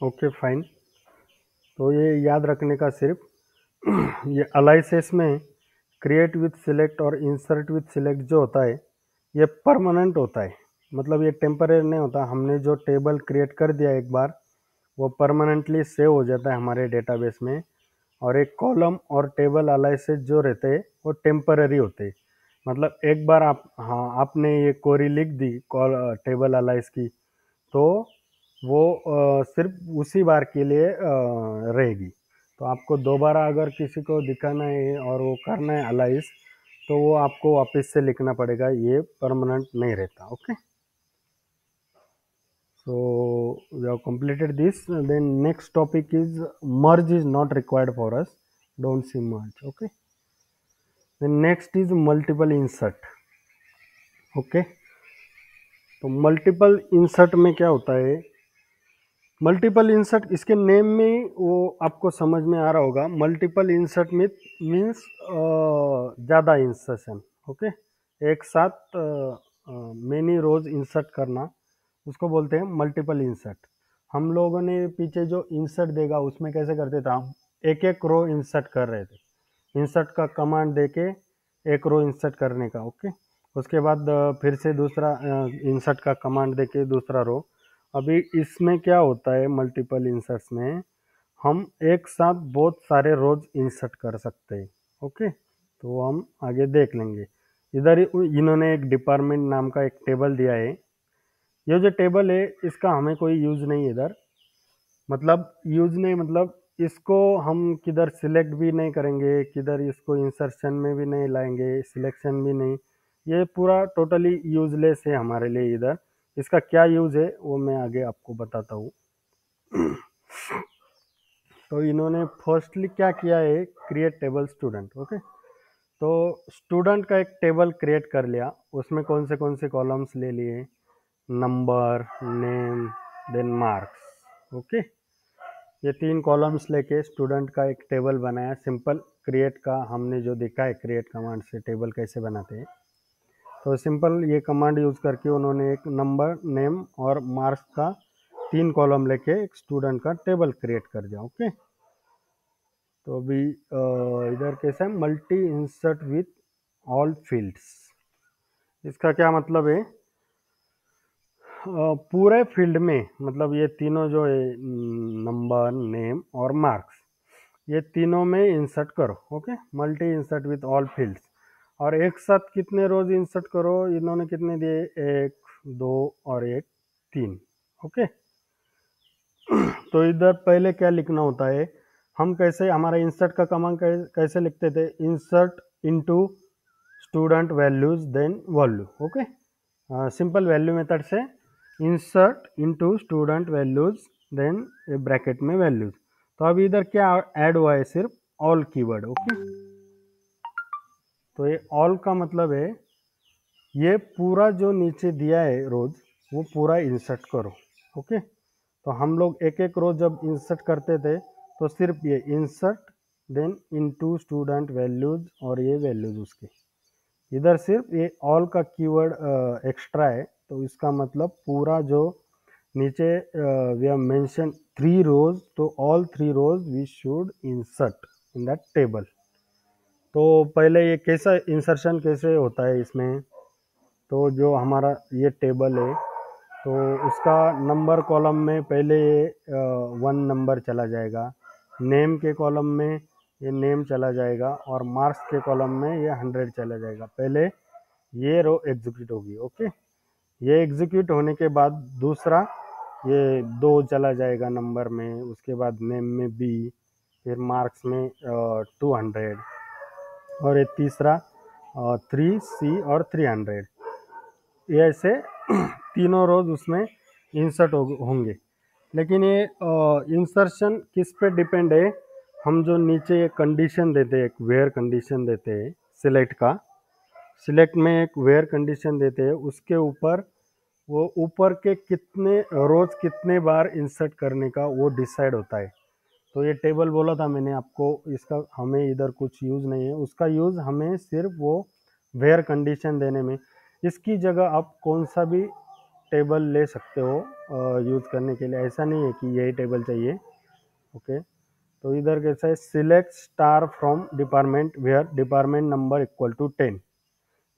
Okay fine. तो ये याद रखने का सिर्फ ये अलाइसेस में क्रिएट विथ सिलेक्ट और इंसर्ट विथ सिलेक्ट जो होता है ये परमानेंट होता है, मतलब ये टेम्परेरी नहीं होता। हमने जो टेबल क्रिएट कर दिया एक बार वो परमानेंटली सेव हो जाता है हमारे डेटाबेस में। और एक कॉलम और टेबल एनालिसिस जो रहते हैं वो टेम्पररी होते हैं। मतलब एक बार आपने ये क्वेरी लिख दी टेबल एनालिसिस की, तो वो सिर्फ उसी बार के लिए रहेगी। तो आपको दोबारा अगर किसी को दिखाना है और वो करना है एनालाइज, तो वो आपको वापस से लिखना पड़ेगा, ये परमानेंट नहीं रहता। Okay, so we have completed this. Then next topic is merge is not required for us, don't see merge. Okay, then next is multiple insert. Okay, तो मल्टीपल इंसर्ट में क्या होता है? मल्टीपल इंसर्ट इसके नेम में वो आपको समझ में आ रहा होगा। मल्टीपल इंसर्ट में मीन्स ज़्यादा इंसर्शन। ओके, एक साथ मेनी रोज इंसर्ट करना, उसको बोलते हैं मल्टीपल इंसर्ट। हम लोगों ने पीछे जो इंसर्ट देगा उसमें कैसे करते थे, हम एक एक रो इंसर्ट कर रहे थे। इंसर्ट का कमांड देके एक रो इंसर्ट करने का। ओके, उसके बाद फिर से दूसरा इंसर्ट का कमांड देके दूसरा रो। अभी इसमें क्या होता है, मल्टीपल इंसर्ट्स में हम एक साथ बहुत सारे रोज इंसर्ट कर सकते हैं। ओके, तो हम आगे देख लेंगे। इधर इन्होंने एक डिपार्टमेंट नाम का एक टेबल दिया है। ये जो टेबल है इसका हमें कोई यूज नहीं है इधर। मतलब यूज नहीं, मतलब इसको हम किधर सिलेक्ट भी नहीं करेंगे, किधर इसको इंसर्शन में भी नहीं लाएंगे, सिलेक्शन भी नहीं। ये पूरा टोटली यूजलेस है हमारे लिए इधर। इसका क्या यूज है वो मैं आगे आपको बताता हूँ। तो इन्होंने फर्स्टली क्या किया है, क्रिएट टेबल स्टूडेंट। ओके, तो स्टूडेंट का एक टेबल क्रिएट कर लिया। उसमें कौन से कॉलम्स ले लिए, number, name, then marks. Okay, ये 3 कॉलम्स लेके स्टूडेंट का एक टेबल बनाया सिंपल। क्रिएट का हमने जो देखा है, क्रिएट कमांड से टेबल कैसे बनाते हैं। तो सिंपल ये कमांड यूज़ करके उन्होंने एक नंबर, नेम और मार्क्स का 3 कॉलम लेके एक स्टूडेंट का टेबल क्रिएट कर दिया। ओके, तो अभी इधर कैसा है, multi insert with all fields. इसका क्या मतलब है, पूरे फील्ड में, मतलब ये तीनों जो है, नंबर, नेम और मार्क्स, ये तीनों में इंसर्ट करो। Okay, multi insert with all fields. और एक साथ कितने रोज इंसर्ट करो, इन्होंने कितने दिए, 1, 2 और 1, 3। ओके, तो इधर पहले क्या लिखना होता है, हम कैसे हमारा इंसर्ट का कमांड कैसे लिखते थे, insert into student values then value. Okay, simple value method से insert into student values then bracket में वैल्यूज। तो अभी इधर क्या ऐड हुआ है, सिर्फ ऑल कीवर्ड। ओके, तो ये ऑल का मतलब है ये पूरा जो नीचे दिया है रोज, वो पूरा इंसर्ट करो। ओके, तो हम लोग एक एक रो जब इंसर्ट करते थे तो सिर्फ ये insert then into student values और ये वैल्यूज उसके। इधर सिर्फ ये ऑल का कीवर्ड एक्स्ट्रा है, तो इसका मतलब पूरा जो नीचे वी हैव मेंशन 3 रोज, तो all 3 rows we should insert in that table. तो पहले ये कैसा इंसर्शन कैसे होता है इसमें, तो जो हमारा ये टेबल है, तो उसका नंबर कॉलम में पहले 1 नंबर चला जाएगा, नेम के कॉलम में ये नेम चला जाएगा और मार्क्स के कॉलम में ये 100 चला जाएगा। पहले ये रो एग्जीक्यूट होगी। ओके, ये एग्जीक्यूट होने के बाद दूसरा ये 2 चला जाएगा नंबर में, उसके बाद नेम में बी, फिर मार्क्स में 200 और ये तीसरा 3C और 300। ये ऐसे तीनों रोज उसमें इंसर्ट होंगे। लेकिन ये इंसर्शन किस पे डिपेंड है, हम जो नीचे एक कंडीशन देते हैं, एक वेयर कंडीशन देते हैं सिलेक्ट का, सिलेक्ट में एक वेयर कंडीशन देते हैं, उसके ऊपर वो ऊपर के कितने रोज कितने बार इंसर्ट करने का वो डिसाइड होता है। तो ये टेबल बोला था मैंने आपको, इसका हमें इधर कुछ यूज़ नहीं है, उसका यूज़ हमें सिर्फ वो वेयर कंडीशन देने में। इसकी जगह आप कौन सा भी टेबल ले सकते हो यूज़ करने के लिए, ऐसा नहीं है कि यही टेबल चाहिए। ओके, तो इधर कैसा है, select star from department where department number equal to 10।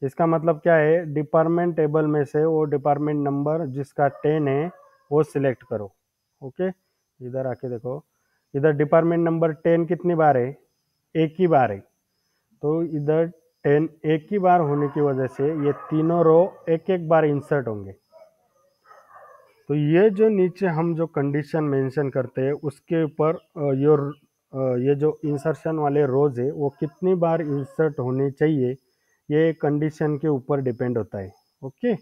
इसका मतलब क्या है, डिपार्टमेंट टेबल में से वो डिपार्टमेंट नंबर जिसका 10 है वो सिलेक्ट करो। ओके, इधर आके देखो, इधर डिपार्टमेंट नंबर 10 कितनी बार है, एक ही बार है। तो इधर 10 एक ही बार होने की वजह से ये तीनों रो एक एक बार इंसर्ट होंगे। तो ये जो नीचे हम जो कंडीशन मेंशन करते हैं उसके ऊपर ये जो इंसर्शन वाले रोज है वो कितनी बार इंसर्ट होने चाहिए, ये कंडीशन के ऊपर डिपेंड होता है। ओके,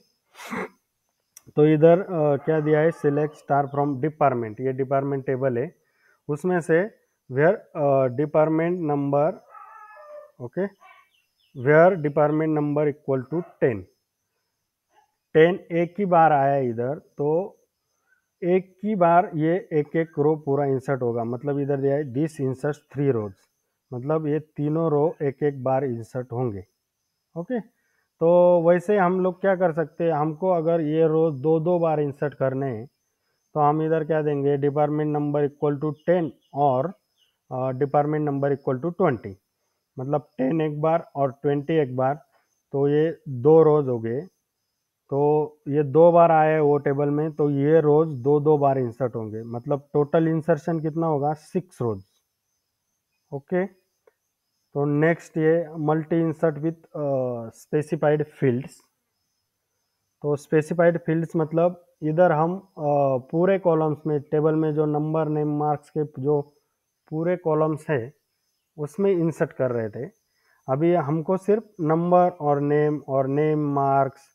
तो इधर क्या दिया है, सिलेक्ट स्टार फ्रॉम डिपार्टमेंट, ये डिपार्टमेंट टेबल है, उसमें से where department number, okay, where department number equal to 10, 10 एक ही बार आया इधर, तो एक ही बार ये एक एक रो पूरा इंसर्ट होगा। मतलब इधर दिया है दिस इंसर्ट 3 रोज, मतलब ये तीनों रो एक एक बार इंसर्ट होंगे। ओके, तो वैसे हम लोग क्या कर सकते हैं, हमको अगर ये रो दो दो बार इंसर्ट करने हैं तो हम इधर क्या देंगे, डिपार्टमेंट नंबर इक्वल टू 10 और डिपार्टमेंट नंबर इक्वल टू 20, मतलब 10 एक बार और 20 एक बार, तो ये दो रोज हो गए। तो ये दो बार आए वो टेबल में, तो ये रोज दो दो बार इंसर्ट होंगे, मतलब टोटल इंसर्शन कितना होगा, 6 रोज। ओके, तो नेक्स्ट ये multi insert with specified fields. तो स्पेसिफाइड फील्ड्स मतलब इधर हम पूरे कॉलम्स में, टेबल में जो नंबर नेम मार्क्स के जो पूरे कॉलम्स है उसमें इंसर्ट कर रहे थे। अभी हमको सिर्फ नंबर और नेम मार्क्स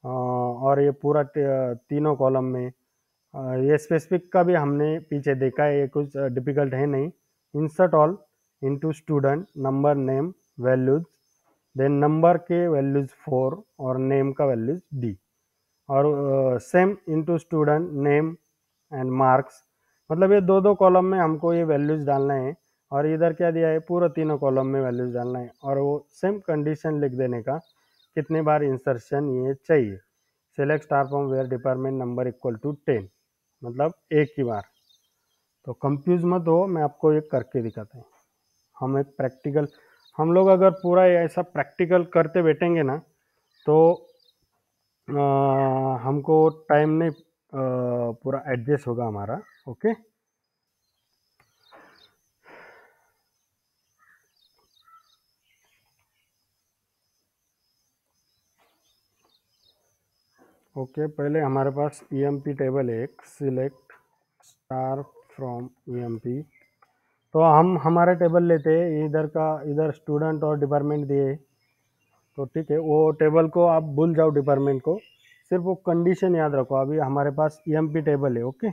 और ये पूरा तीनों कॉलम में, ये स्पेसिफिक का भी हमने पीछे देखा है, ये कुछ डिफिकल्ट है नहीं। Insert all into student number name values, then number के वैल्यूज 4 और नेम का वैल्यूज डी, और same into student name and marks, मतलब ये दो दो कॉलम में हमको ये वैल्यूज डालना है, और इधर क्या दिया है, पूरा तीनों कॉलम में वैल्यूज डालना है, और वो सेम कंडीशन लिख देने का कितने बार इंसर्शन ये चाहिए। Select star from where department number equal to 10, मतलब एक ही बार। तो कंफ्यूज मत हो, मैं आपको ये करके दिखाता हूँ। हम एक प्रैक्टिकल, हम लोग अगर पूरा ऐसा प्रैक्टिकल करते बैठेंगे ना तो हमको टाइम नहीं पूरा एडजस्ट होगा हमारा। ओके, ओके, पहले हमारे पास ईएमपी टेबल है एक, सिलेक्ट स्टार फ्रॉम ईएमपी। तो हम हमारे टेबल लेते हैं इधर का, इधर स्टूडेंट और डिपार्टमेंट दिए, तो ठीक है, वो टेबल को आप भूल जाओ, डिपार्टमेंट को, सिर्फ वो कंडीशन याद रखो। अभी हमारे पास ईएमपी टेबल है। ओके,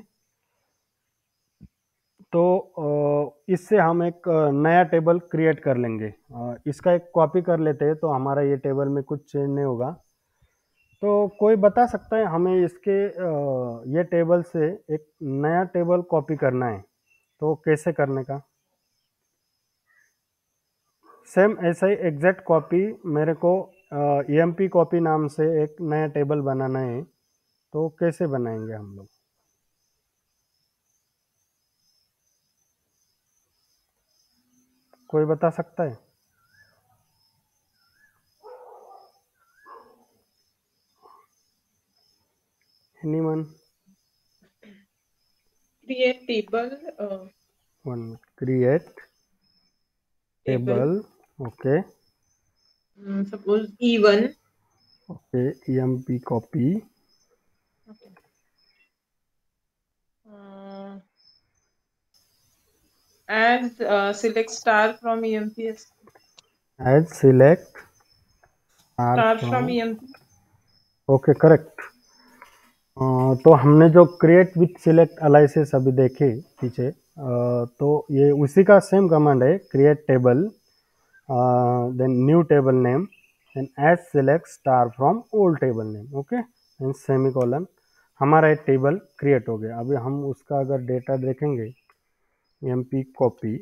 तो इससे हम एक नया टेबल क्रिएट कर लेंगे। इसका एक कॉपी कर लेते हैं, तो हमारा ये टेबल में कुछ चेंज नहीं होगा। तो कोई बता सकता है हमें इसके ये टेबल से एक नया टेबल कॉपी करना है, तो कैसे करने का। सेम ऐसा ही एग्जैक्ट कॉपी मेरे को ईएमपी कॉपी नाम से एक नया टेबल बनाना है, तो कैसे बनाएंगे हम लोग, कोई बता सकता है। Anyone? Create table. One, create table. Okay, Suppose E1. Okay, EMP copy. Okay. As select star from EMP. As select star Star from, from EMP. Okay, correct. तो हमने जो क्रिएट विथ सिलेक्ट एलाइसिस अभी देखे पीछे, तो ये उसी का सेम कमांड है, create table, then new table name, then as select star from old table name. Okay, then semicolon, हमारा एक टेबल क्रिएट हो गया। अभी हम उसका अगर डेटा देखेंगे, एमपी कॉपी,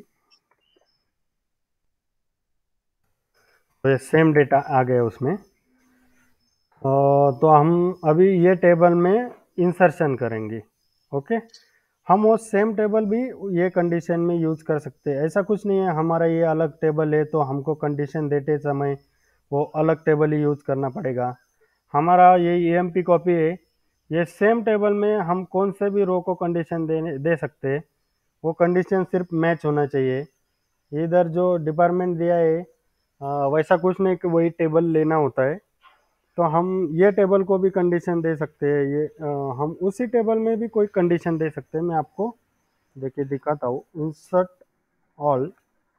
तो ये सेम डेटा आ गया उसमें। तो हम अभी ये टेबल में इंसर्शन करेंगे। ओके, हम वो सेम टेबल भी ये कंडीशन में यूज कर सकते हैं, ऐसा कुछ नहीं है हमारा ये अलग टेबल है तो हमको कंडीशन देते समय वो अलग टेबल ही यूज करना पड़ेगा। हमारा ये ईएमपी कॉपी है, ये सेम टेबल में हम कौन से भी रो को कंडीशन दे सकते हैं, वो कंडीशन सिर्फ मैच होना चाहिए। इधर जो डिपार्टमेंट दिया है वैसा कुछ नहीं कि वही टेबल लेना होता है। तो हम ये टेबल को भी कंडीशन दे सकते हैं, ये हम उसी टेबल में भी कोई कंडीशन दे सकते हैं। मैं आपको देखिए दिखाता हूँ, इंसर्ट ऑल।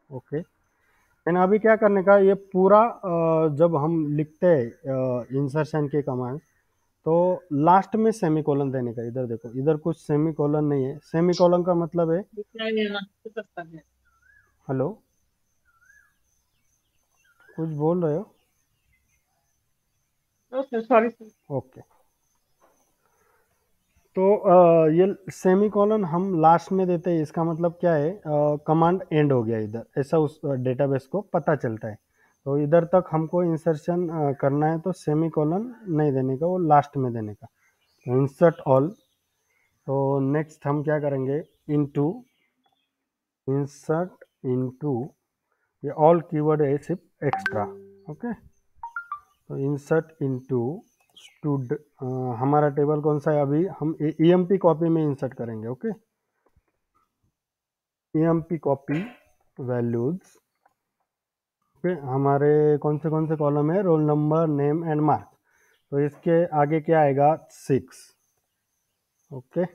ओके, एंड अभी क्या करने का, ये पूरा जब हम लिखते हैं इंसर्शन के कमांड, तो लास्ट में सेमीकोलन देने का। इधर देखो, इधर कुछ सेमीकोलन नहीं है। सेमीकोलन का मतलब है, हेलो, कुछ बोल रहे हो? Okay, sorry. ओके, तो ये सेमीकोलन हम लास्ट में देते हैं, इसका मतलब क्या है, कमांड एंड हो गया इधर, ऐसा उस डेटाबेस को पता चलता है। तो इधर तक हमको इंसर्शन करना है तो सेमीकोलन नहीं देने का, वो लास्ट में देने का। तो इंसर्ट ऑल। तो नेक्स्ट हम क्या करेंगे, इनटू, इंसर्ट इनटू, ये ऑल कीवर्ड है सिर्फ एक्स्ट्रा। ओके, तो इंसर्ट इनटू स्टूड, हमारा टेबल कौन सा है, अभी हम ईएमपी कॉपी में इंसर्ट करेंगे। ओके, ईएमपी कॉपी वैल्यूज पे हमारे कौन से कॉलम है, roll number, name and marks. तो इसके आगे क्या आएगा, 6। ओके,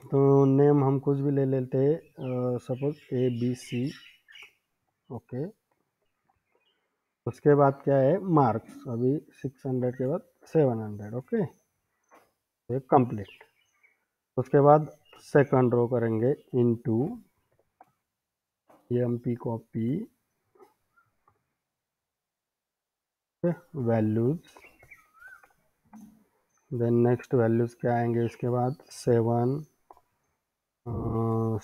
तो नेम हम कुछ भी ले लेते हैं, सपोज ABC। ओके, उसके बाद क्या है, मार्क्स, अभी 600 के बाद 700। ओके, तो कंप्लीट। उसके बाद सेकंड रो करेंगे, into EMP copy values. Then next values क्या आएंगे इसके बाद, 7,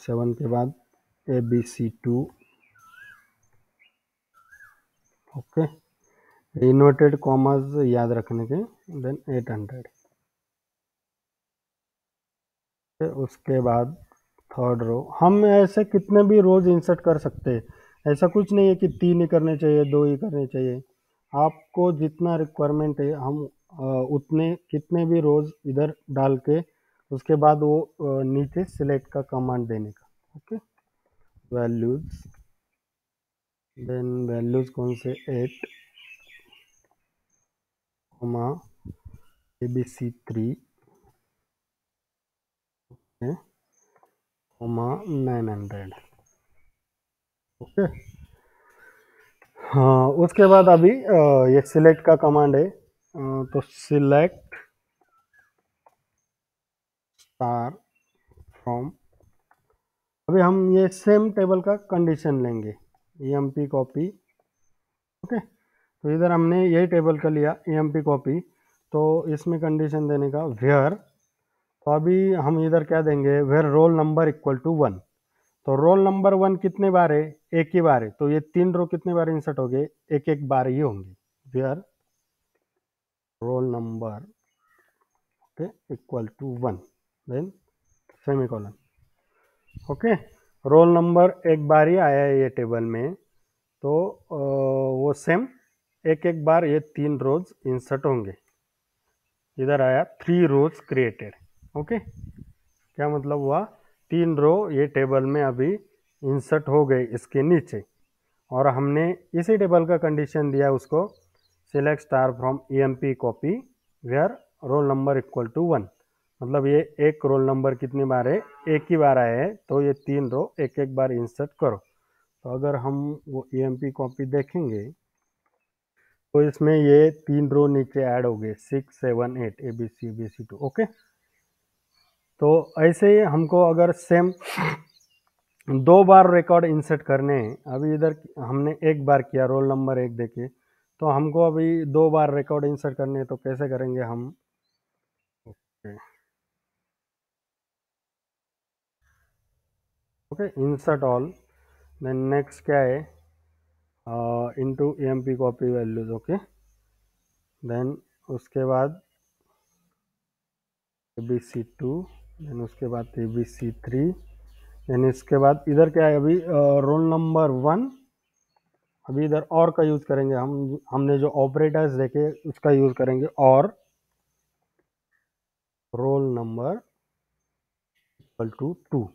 7 के बाद ABC2। ओके, इन्वर्टेड कॉमर्स याद रखने के। देन 800। उसके बाद थर्ड रो, हम ऐसे कितने भी रोज इंसर्ट कर सकते हैं। ऐसा कुछ नहीं है कि 3 ही करने चाहिए, 2 ही करने चाहिए। आपको जितना रिक्वायरमेंट है, हम उतने कितने भी रोज इधर डाल के, उसके बाद वो नीचे सिलेक्ट का कमांड देने का। ओके, वैल्यूज, देन वैल्यूज कौन से, 8, ABC3, 900। ओके, हाँ, उसके बाद अभी ये सिलेक्ट का कमांड है, तो सिलेक्ट स्टार फ्रॉम। अभी हम ये सेम टेबल का कंडीशन लेंगे, ईएमपी कॉपी। ओके, तो इधर हमने यही टेबल का लिया, ईएमपी कॉपी। तो इसमें कंडीशन देने का वेयर, तो अभी हम इधर क्या देंगे, where roll number equal to 1। तो रोल नंबर 1 कितने बार है, एक ही बार है। तो ये 3 रो कितने बार इंसर्ट हो गए, एक एक बार ही होंगे। Where roll number equal to 1, then semicolon. Okay, roll number एक बार ही आया है ये टेबल में, तो वो सेम एक एक बार ये 3 रोज इंसर्ट होंगे। इधर आया 3 रोज क्रिएटेड। ओके, क्या मतलब हुआ, 3 रो ये टेबल में अभी इंसर्ट हो गए इसके नीचे। और हमने इसी टेबल का कंडीशन दिया उसको, select star from EMP copy where roll number equal to 1। मतलब ये एक रोल नंबर कितनी बार है, एक ही बार आया है, तो ये 3 रो एक एक बार इंसर्ट करो। तो अगर हम वो ईएमपी कॉपी देखेंगे, तो इसमें ये 3 रो नीचे ऐड हो गए, 6, 7, 8, ABC2। ओके, तो ऐसे ही हमको अगर सेम 2 बार रिकॉर्ड इंसर्ट करने हैं, अभी इधर हमने एक बार किया रोल नंबर 1 देके, तो हमको अभी 2 बार रिकॉर्ड इंसर्ट करने हैं, तो कैसे करेंगे हम। Okay, insert all, then next क्या है, into EMP copy values. Okay, then उसके बाद ABC2, देन उसके बाद ABC3, देन इसके बाद इधर क्या है, अभी रोल नंबर 1। अभी इधर और का यूज करेंगे हम, हमने जो ऑपरेटर्स देखे उसका यूज करेंगे, और रोल नंबर इक्वल टू 2।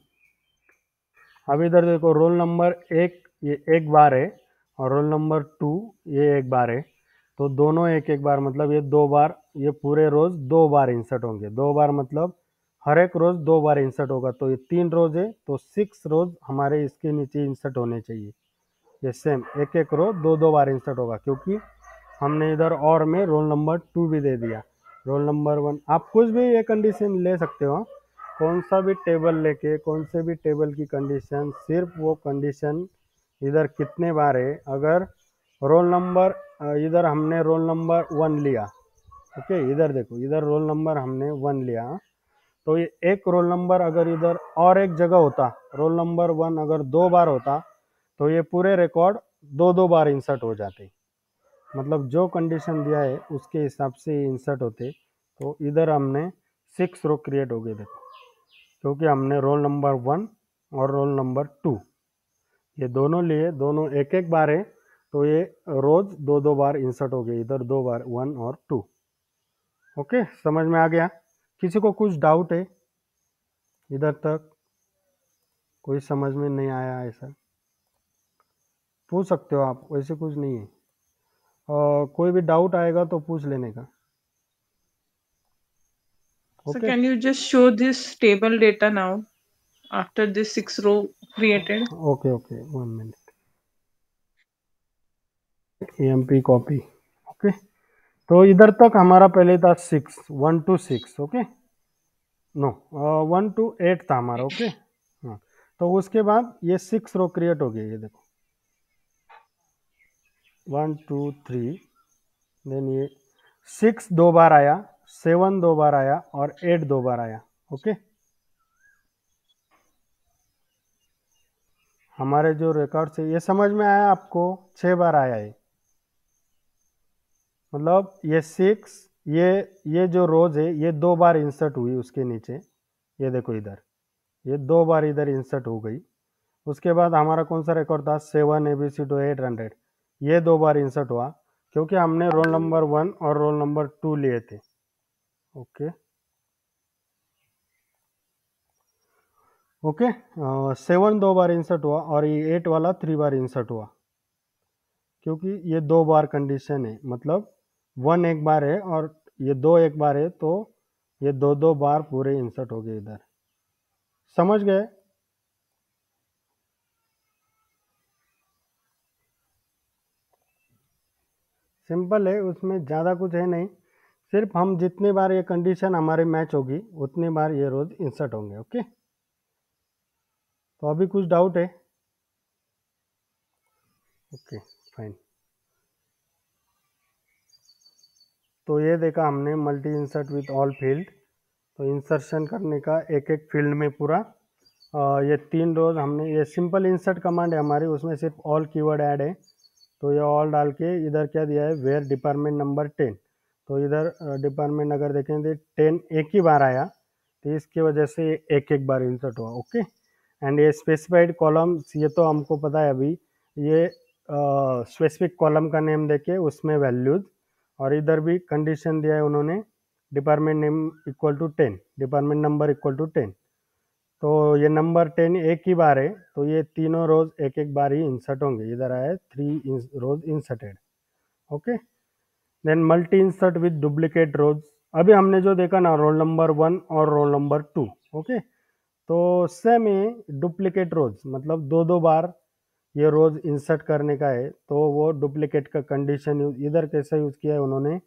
अब इधर देखो रोल नंबर 1 ये एक बार है और रोल नंबर 2 ये एक बार है, तो दोनों एक एक बार मतलब ये 2 बार, ये पूरे रोज 2 बार इंसर्ट होंगे। 2 बार मतलब हर एक रोज 2 बार इंसर्ट होगा, तो ये 3 रोज है तो 6 रोज हमारे इसके नीचे इंसर्ट होने चाहिए। ये सेम एक एक रो 2 बार इंसर्ट होगा, क्योंकि हमने इधर और में रोल नंबर 2 भी दे दिया। रोल नंबर 1 आप कुछ भी ये कंडीशन ले सकते हो, कौन सा भी टेबल लेके कौन से भी टेबल की कंडीशन, सिर्फ वो कंडीशन इधर कितने बार है। अगर रोल नंबर इधर हमने रोल नंबर 1 लिया, ओके, इधर देखो इधर रोल नंबर हमने 1 लिया, तो ये एक रोल नंबर अगर इधर और एक जगह होता, रोल नंबर 1 अगर 2 बार होता तो ये पूरे रिकॉर्ड 2 बार इंसर्ट हो जाते, मतलब जो कंडीशन दिया है उसके हिसाब से इंसर्ट होते। तो इधर हमने 6 रो क्रिएट हो गए देखो, क्योंकि हमने रोल नंबर 1 और रोल नंबर 2 ये दोनों लिए, दोनों एक एक बार है, तो ये रोज 2 बार इंसर्ट हो गए, इधर 2 बार 1 और 2। ओके, समझ में आ गया? किसी को कुछ डाउट है इधर तक? कोई समझ में नहीं आया ऐसा पूछ सकते हो आप, वैसे कुछ नहीं है। कोई भी डाउट आएगा तो पूछ लेने का। So Okay. can you just show this table data now after this 6 row created? Okay, 1 minute. EMP copy. Okay, तो इधर तक हमारा पहले था 6, 1 to 6, ओके, नो 1 to 8 था हमारा, ओके। हाँ, तो उसके बाद ये 6 रो क्रिएट हो गए, ये देखो 1 2 3, देन ये 6 2 बार आया, 7 2 बार आया और 8 2 बार आया, ओके। हमारे जो रिकॉर्ड से ये समझ में आया आपको, 6 बार आया है, मतलब ये 6 ये जो रोज है ये 2 बार इंसर्ट हुई उसके नीचे, ये देखो इधर ये 2 बार इधर इंसर्ट हो गई। उसके बाद हमारा कौन सा रिकॉर्ड था, 7 ABC to 800, ये 2 बार इंसर्ट हुआ, क्योंकि हमने रोल नंबर 1 और रोल नंबर 2 लिए थे, ओके। ओके, 7 2 बार इंसर्ट हुआ और ये 8 वाला 3 बार इंसर्ट हुआ, क्योंकि ये 2 बार कंडीशन है, मतलब 1 एक बार है और ये 2 एक बार है, तो ये 2 बार पूरे इंसर्ट हो गए इधर। समझ गए? सिंपल है, उसमें ज़्यादा कुछ है नहीं, सिर्फ हम जितने बार ये कंडीशन हमारे मैच होगी उतने बार ये रोज इंसर्ट होंगे, ओके। तो अभी कुछ डाउट है? Okay, fine. तो ये देखा हमने multi insert with all field, तो इंसर्शन करने का एक एक फील्ड में पूरा ये 3 रोज हमने, ये सिंपल इंसर्ट कमांड है हमारी, उसमें सिर्फ ऑल कीवर्ड ऐड है, तो ये ऑल डाल के इधर क्या दिया है, वेयर डिपार्टमेंट नंबर 10, तो इधर डिपार्टमेंट अगर देखें तो 10 एक ही बार आया, तो इसकी वजह से एक एक बार इंसर्ट हुआ, ओके। एंड ये स्पेसिफाइड कॉलम्स, ये तो हमको पता है अभी, ये स्पेसिफिक कॉलम का नेम देके उसमें वैल्यूज, और इधर भी कंडीशन दिया है उन्होंने, department name equal to 10, department number equal to 10, तो ये नंबर 10 एक ही बार है, तो ये तीनों रोज एक एक बार ही इंसर्ट होंगे, इधर आया 3 rows inserted, okay. Then multi insert with duplicate rows, अभी हमने जो देखा ना रोल नंबर 1 और रोल नंबर 2, ओके, तो सेम है डुप्लीकेट रोज, मतलब 2 बार ये रोज इंसर्ट करने का है, तो वो डुप्लीकेट का कंडीशन इधर कैसे यूज किया है उन्होंने,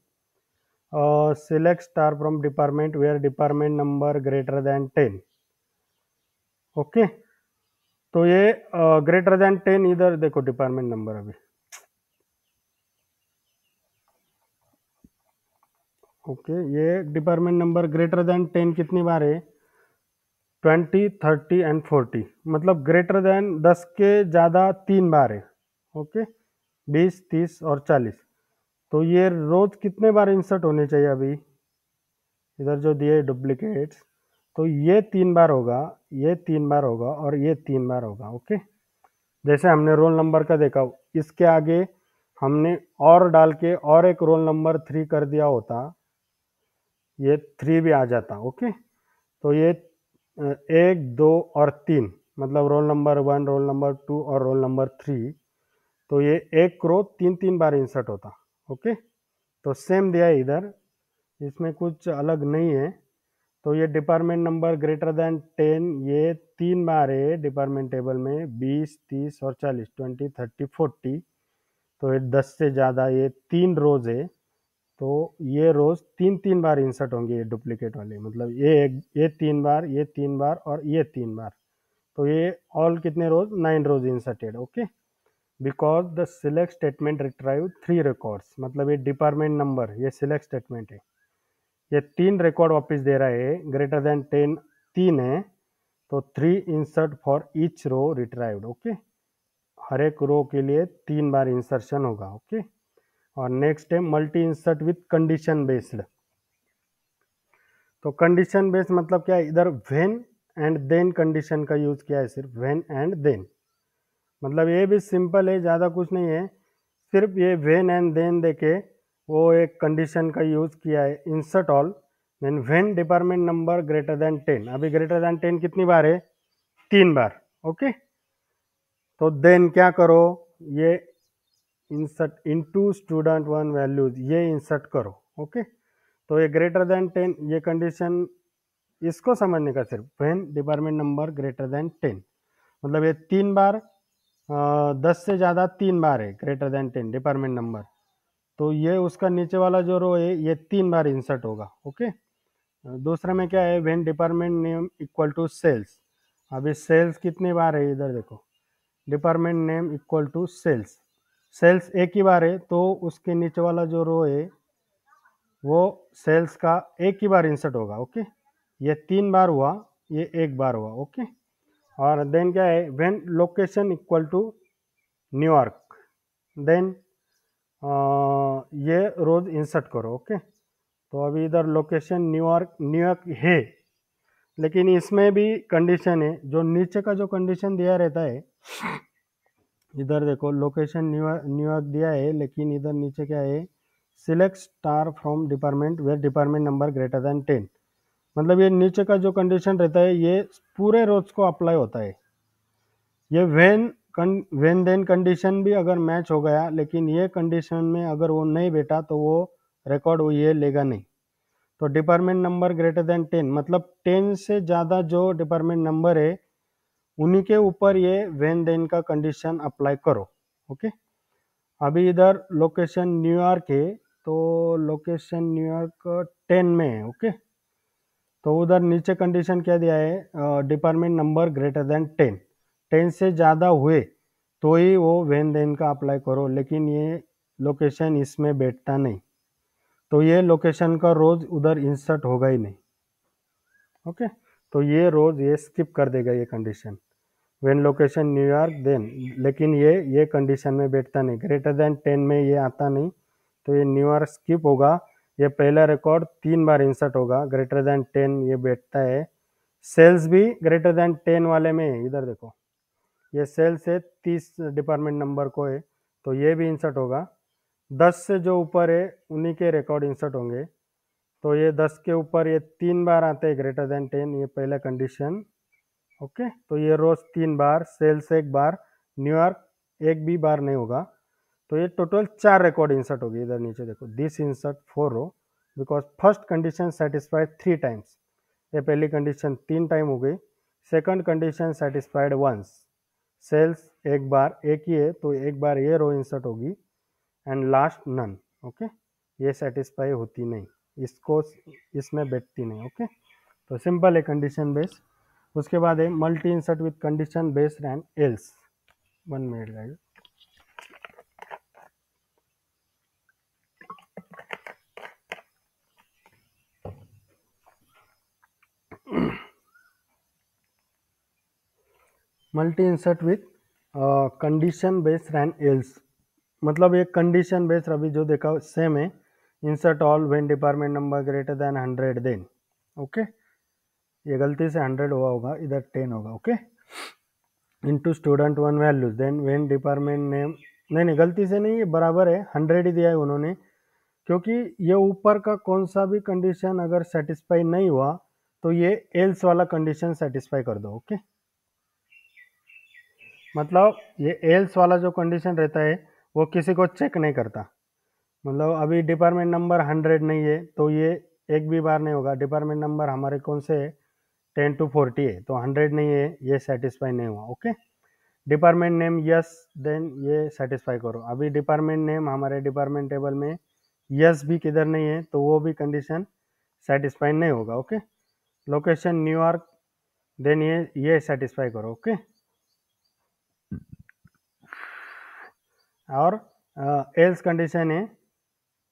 select star from department where department number greater than 10, okay. तो ये ग्रेटर देन 10, इधर देखो डिपार्टमेंट नंबर, अभी ओके, ये डिपार्टमेंट नंबर ग्रेटर देन 10 कितनी बार है, 20 30 एंड 40, मतलब ग्रेटर देन 10 के ज़्यादा 3 बार है, ओके, 20 30 और 40, तो ये रोज कितने बार इंसर्ट होने चाहिए, अभी इधर जो दिए डुप्लीकेट्स, तो ये 3 बार होगा, ये 3 बार होगा और ये 3 बार होगा, ओके। जैसे हमने रोल नंबर का देखा, इसके आगे हमने और डाल के और एक रोल नंबर 3 कर दिया होता, ये 3 भी आ जाता, ओके। तो ये 1 2 और 3 मतलब रोल नंबर 1, रोल नंबर 2 और रोल नंबर 3, तो ये एक रो 3 बार इंसर्ट होता। ओके, तो सेम दिया है इधर, इसमें कुछ अलग नहीं है। तो ये डिपार्टमेंट नंबर ग्रेटर देन 10 ये 3 बार है डिपार्टमेंट टेबल में, 20, 30 और 40, 20, 30, 40। तो ये 10 से ज़्यादा, ये 3 रोज है, तो ये रोज 3 बार इंसर्ट होंगे, ये डुप्लीकेट वाले, मतलब ये 3 बार, ये 3 बार और ये 3 बार। तो ये ऑल कितने rows, 9 rows inserted. Okay, because the select statement retrieve 3 records, मतलब ये डिपार्टमेंट नंबर, ये सिलेक्ट स्टेटमेंट है, ये 3 रिकॉर्ड वापस दे रहा है। ग्रेटर देन 10 3 है, तो 3 insert for each row retrieved. Okay, हर एक रो के लिए 3 बार इंसर्शन होगा। ओके, और नेक्स्ट है multi insert with condition based. तो कंडीशन बेस्ड मतलब क्या है, इधर व्हेन एंड देन कंडीशन का यूज किया है, सिर्फ व्हेन एंड देन। मतलब ये भी सिंपल है, ज़्यादा कुछ नहीं है, सिर्फ ये व्हेन एंड देन देके वो एक कंडीशन का यूज किया है। Insert all then when department number greater than 10, अभी ग्रेटर देन 10 कितनी बार है, 3 बार। ओके, तो देन क्या करो, ये इंसर्ट इनटू स्टूडेंट 1 वैल्यूज, ये इंसर्ट करो। ओके, तो ये ग्रेटर देन 10, ये कंडीशन इसको समझने का, सिर्फ when department number greater than 10, मतलब ये 3 बार, 10 से ज़्यादा 3 बार है ग्रेटर देन 10 डिपार्टमेंट नंबर, तो ये उसका नीचे वाला जो रो है ये 3 बार इंसर्ट होगा। ओके, दूसरा में क्या है, when department name equal to sales, अभी सेल्स कितने बार है, इधर देखो, department name equal to sales, sales एक ही बार है, तो उसके नीचे वाला जो रो है वो सेल्स का एक ही बार इंसर्ट होगा। ओके, ये 3 बार हुआ, ये 1 बार हुआ। ओके, और देन क्या है, when location equal to New York, then ये रोज इंसर्ट करो। ओके, तो अभी इधर लोकेशन न्यूयॉर्क है, लेकिन इसमें भी कंडीशन है, जो नीचे का जो कंडीशन दिया रहता है, इधर देखो लोकेशन न्यूयॉर्क दिया है, लेकिन इधर नीचे क्या है, select star from department where department number greater than 10, मतलब ये नीचे का जो कंडीशन रहता है ये पूरे रोज को अप्लाई होता है। ये व्हेन देन कंडीशन भी अगर मैच हो गया, लेकिन ये कंडीशन में अगर वो नहीं बैठा तो वो रिकॉर्ड वो ये लेगा नहीं। तो डिपार्टमेंट नंबर ग्रेटर देन 10 मतलब 10 से ज़्यादा जो डिपार्टमेंट नंबर है उन्हीं के ऊपर ये व्हेन देन का कंडीशन अप्लाई करो। ओके, अभी इधर लोकेशन न्यूयॉर्क है, तो लोकेशन न्यूयॉर्क 10 में है। ओके, तो उधर नीचे कंडीशन क्या दिया है, डिपार्टमेंट नंबर ग्रेटर देन 10 से ज़्यादा हुए तो ही वो व्हेन देन का अप्लाई करो, लेकिन ये लोकेशन इसमें बैठता नहीं, तो ये लोकेशन का रोज उधर इंसर्ट होगा ही नहीं। ओके, तो ये रोज ये स्किप कर देगा ये condition, when location New York then, लेकिन ये कंडीशन में बैठता नहीं, ग्रेटर देन 10 में ये आता नहीं, तो ये न्यूयॉर्क स्किप होगा। ये पहला रिकॉर्ड 3 बार इंसर्ट होगा, ग्रेटर देन 10 ये बैठता है। सेल्स भी ग्रेटर देन 10 वाले में है, इधर देखो ये सेल्स है 30 डिपार्टमेंट नंबर को है, तो ये भी इंसर्ट होगा। 10 से जो ऊपर है उन्हीं के रिकॉर्ड इंसर्ट होंगे, तो ये 10 के ऊपर ये 3 बार आते हैं ग्रेटर देन 10, ये पहला कंडीशन। ओके, तो ये रोज 3 बार, सेल्स 1 बार, न्यूयॉर्क एक भी बार नहीं होगा, तो ये टोटल 4 रिकॉर्ड इंसर्ट होगी। इधर नीचे देखो, this insert 4 row because first condition satisfied 3 times, ये पहली कंडीशन 3 टाइम हो गई। Second condition satisfied once, sales एक बार, एक ही है तो एक बार ये रो इंसर्ट होगी, एंड लास्ट नन। ओके, ये सेटिस्फाई होती नहीं, इसको इसमें बैठती नहीं। ओके, तो सिंपल है कंडीशन बेस्ड। उसके बाद है multi insert with condition based and else. 1 minute guys, multi insert with condition based and else, मतलब ये कंडीशन बेस्ड अभी जो देखा सेम है, insert all when department number greater than 100 then. Okay, ये गलती से 100 हुआ होगा, इधर 10 होगा। ओके, into student 1 values, then when department name, नहीं गलती से नहीं, ये बराबर है, 100 ही दिया है उन्होंने, क्योंकि ये ऊपर का कौन सा भी कंडीशन अगर सेटिस्फाई नहीं हुआ तो ये एल्स वाला कंडीशन सेटिस्फाई कर दो। ओके, मतलब ये एल्स वाला जो कंडीशन रहता है वो किसी को चेक नहीं करता। मतलब अभी डिपार्टमेंट नंबर 100 नहीं है तो ये एक भी बार नहीं होगा। डिपार्टमेंट नंबर हमारे कौन से है, 10 to 40 है, तो 100 नहीं है, ये सेटिस्फाई नहीं हुआ। Okay, department name yes, then ये सेटिस्फाई करो। अभी डिपार्टमेंट नेम हमारे डिपार्टमेंट टेबल में यस भी किधर नहीं है तो वो भी कंडीशन सेटिस्फाई नहीं होगा। ओके, लोकेशन न्यूयॉर्क, देन ये सेटिस्फाई करो। ओके, और एल्स कंडीशन है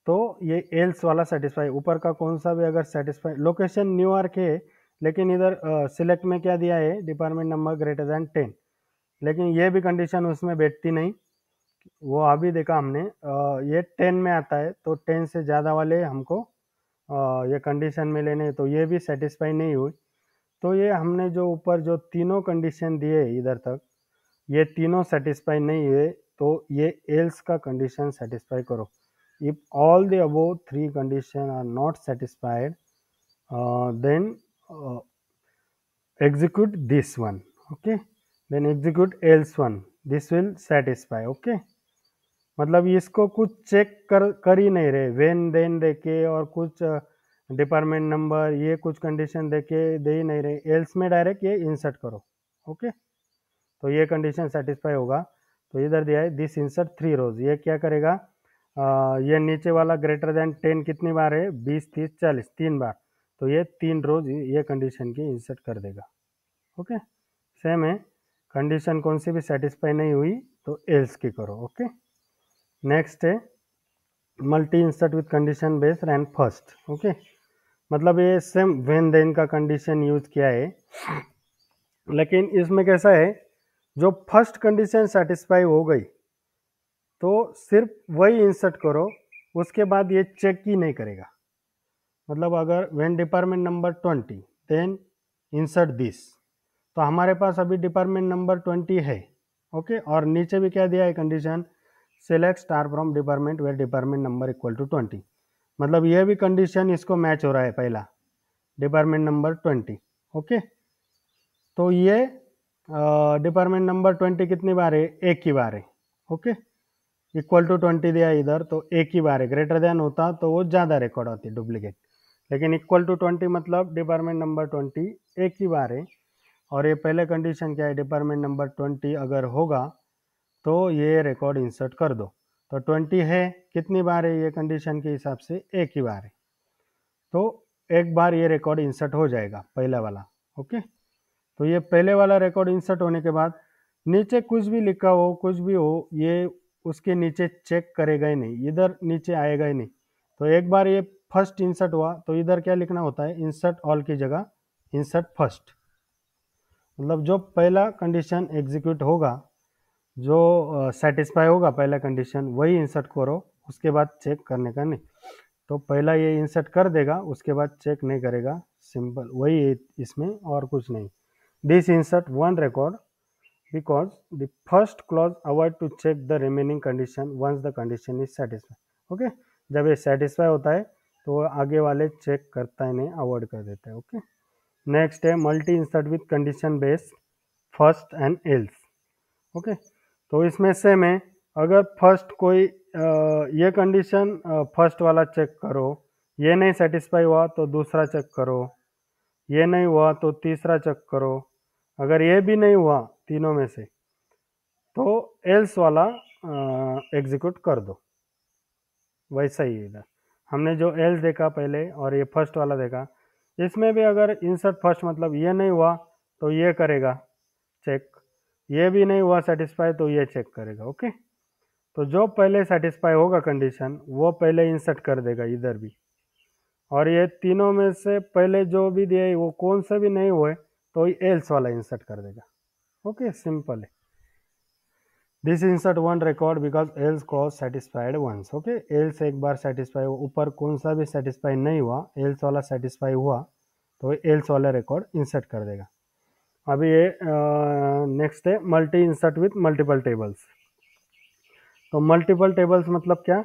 तो ये एल्स वाला सेटिस्फाई, ऊपर का कौन सा भी अगर सेटिस्फाई, लोकेशन न्यूयॉर्क है लेकिन इधर सिलेक्ट में क्या दिया है, डिपार्टमेंट नंबर ग्रेटर देन 10, लेकिन ये भी कंडीशन उसमें बैठती नहीं। वो अभी देखा हमने, ये 10 में आता है तो 10 से ज़्यादा वाले हमको ये कंडीशन में लेने, तो ये भी सेटिस्फाई नहीं हुई। तो ये हमने जो ऊपर जो तीनों कंडीशन दिए इधर तक, ये तीनों सेटिस्फाई नहीं हुए तो ये एल्स का कंडीशन सेटिस्फाई करो। If all the above 3 condition are not satisfied then execute this one. Okay, then execute else one, this will satisfy. Okay, मतलब इसको कुछ चेक कर ही नहीं रहे, वेन देन देके और कुछ डिपार्टमेंट नंबर ये कुछ कंडीशन देके दे ही नहीं रहे, एल्स में डायरेक्ट ये इंसर्ट करो। ओके, तो ये कंडीशन सेटिस्फाई होगा। तो इधर दिया है दिस इंसर्ट 3 रोज, ये क्या करेगा, ये नीचे वाला ग्रेटर देन 10 कितनी बार है, 20 30 40 3 बार, तो ये 3 रोज ये कंडीशन की इंसर्ट कर देगा। ओके, सेम है, कंडीशन कौन सी भी सेटिस्फाई नहीं हुई तो एल्स की करो। ओके, नेक्स्ट है multi insert with condition based and first. Okay, मतलब ये सेम व्हेन देन का कंडीशन यूज किया है, लेकिन इसमें कैसा है, जो फर्स्ट कंडीशन सेटिस्फाई हो गई तो सिर्फ वही इंसर्ट करो, उसके बाद ये चेक ही नहीं करेगा। मतलब अगर when department number 20 then insert this, तो हमारे पास अभी डिपार्टमेंट नंबर 20 है। ओके, और नीचे भी क्या दिया है condition, select star from department where department number equal to 20, मतलब ये भी कंडीशन इसको मैच हो रहा है, पहला डिपार्टमेंट नंबर 20। ओके, तो ये डिपार्टमेंट नंबर 20 कितनी बार है, एक ही बार है। ओके, इक्वल टू 20 दिया इधर तो एक ही बार है, ग्रेटर देन होता तो वो ज़्यादा रिकॉर्ड होती डुप्लीकेट, लेकिन इक्वल टू 20 मतलब डिपार्टमेंट नंबर 20 एक ही बार है। और ये पहले कंडीशन क्या है, डिपार्टमेंट नंबर 20 अगर होगा तो ये रिकॉर्ड इंसर्ट कर दो। तो 20 है, कितनी बार है, ये कंडीशन के हिसाब से एक ही बार है, तो एक बार ये रिकॉर्ड इंसर्ट हो जाएगा पहला वाला। ओके, तो ये पहले वाला रिकॉर्ड इंसर्ट होने के बाद नीचे कुछ भी लिखा हो कुछ भी हो, ये उसके नीचे चेक करेगा ही नहीं, इधर नीचे आएगा ही नहीं। तो एक बार ये फर्स्ट इंसर्ट हुआ तो इधर क्या लिखना होता है, इंसर्ट ऑल की जगह इंसर्ट फर्स्ट, मतलब जो पहला कंडीशन एग्जीक्यूट होगा, जो सेटिस्फाई होगा पहला कंडीशन वही इंसर्ट करो, उसके बाद चेक करने का नहीं। तो पहला ये इंसर्ट कर देगा, उसके बाद चेक नहीं करेगा, सिंपल वही है इसमें और कुछ नहीं। This insert one record because the first clause avoid to check the remaining condition once the condition is satisfy. Okay, जब ये सेटिस्फाई होता है तो आगे वाले चेक करता है नहीं, अवॉइड कर देता है। ओके, नेक्स्ट है multi insert with condition based first and else. Okay, तो इसमें सेम है, अगर फर्स्ट कोई ये कंडीशन फर्स्ट वाला चेक करो, ये नहीं सेटिस्फाई हुआ तो दूसरा चेक करो, ये नहीं हुआ तो तीसरा चेक करो, अगर ये भी नहीं हुआ तीनों में से तो एल्स वाला एग्जीक्यूट कर दो। वैसा ही इधर हमने जो एल्स देखा पहले और ये फर्स्ट वाला देखा, इसमें भी अगर इंसर्ट फर्स्ट मतलब ये नहीं हुआ तो ये करेगा चेक, ये भी नहीं हुआ सेटिस्फाई तो ये चेक करेगा। ओके, तो जो पहले सेटिस्फाई होगा कंडीशन वो पहले इंसर्ट कर देगा इधर भी, और ये तीनों में से पहले जो भी दिए वो कौन से भी नहीं हुए तो एल्स वाला इंसर्ट कर देगा। ओके, सिंपल है। This insert one record because else clause satisfied once. Okay, else एक बार सेटिस्फाई हुआ, ऊपर कौन सा भी सेटिस्फाई नहीं हुआ, एल्स वाला सेटिस्फाई हुआ तो एल्स वाला रिकॉर्ड इंसर्ट कर देगा। अभी ये नेक्स्ट है multi insert with multiple tables. तो मल्टीपल टेबल्स मतलब क्या,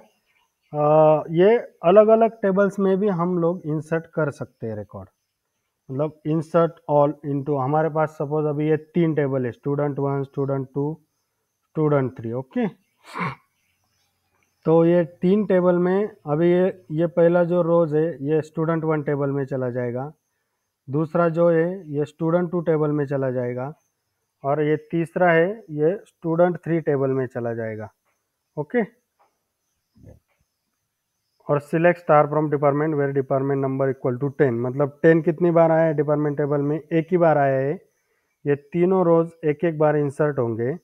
ये अलग अलग टेबल्स में भी हम लोग इंसर्ट कर सकते हैं रिकॉर्ड, मतलब इंसर्ट ऑल इनटू, हमारे पास सपोज अभी ये 3 टेबल है, स्टूडेंट 1 स्टूडेंट 2 स्टूडेंट 3। ओके, तो ये 3 टेबल में अभी ये पहला जो रोज है ये स्टूडेंट 1 टेबल में चला जाएगा, दूसरा जो है ये स्टूडेंट 2 टेबल में चला जाएगा, और ये तीसरा है ये स्टूडेंट 3 टेबल में चला जाएगा। ओके, और select star from department where department number equal to 10, मतलब 10 कितनी बार आया है डिपार्टमेंट टेबल में, एक ही बार आया है। ये तीनों रोज एक एक बार इंसर्ट होंगे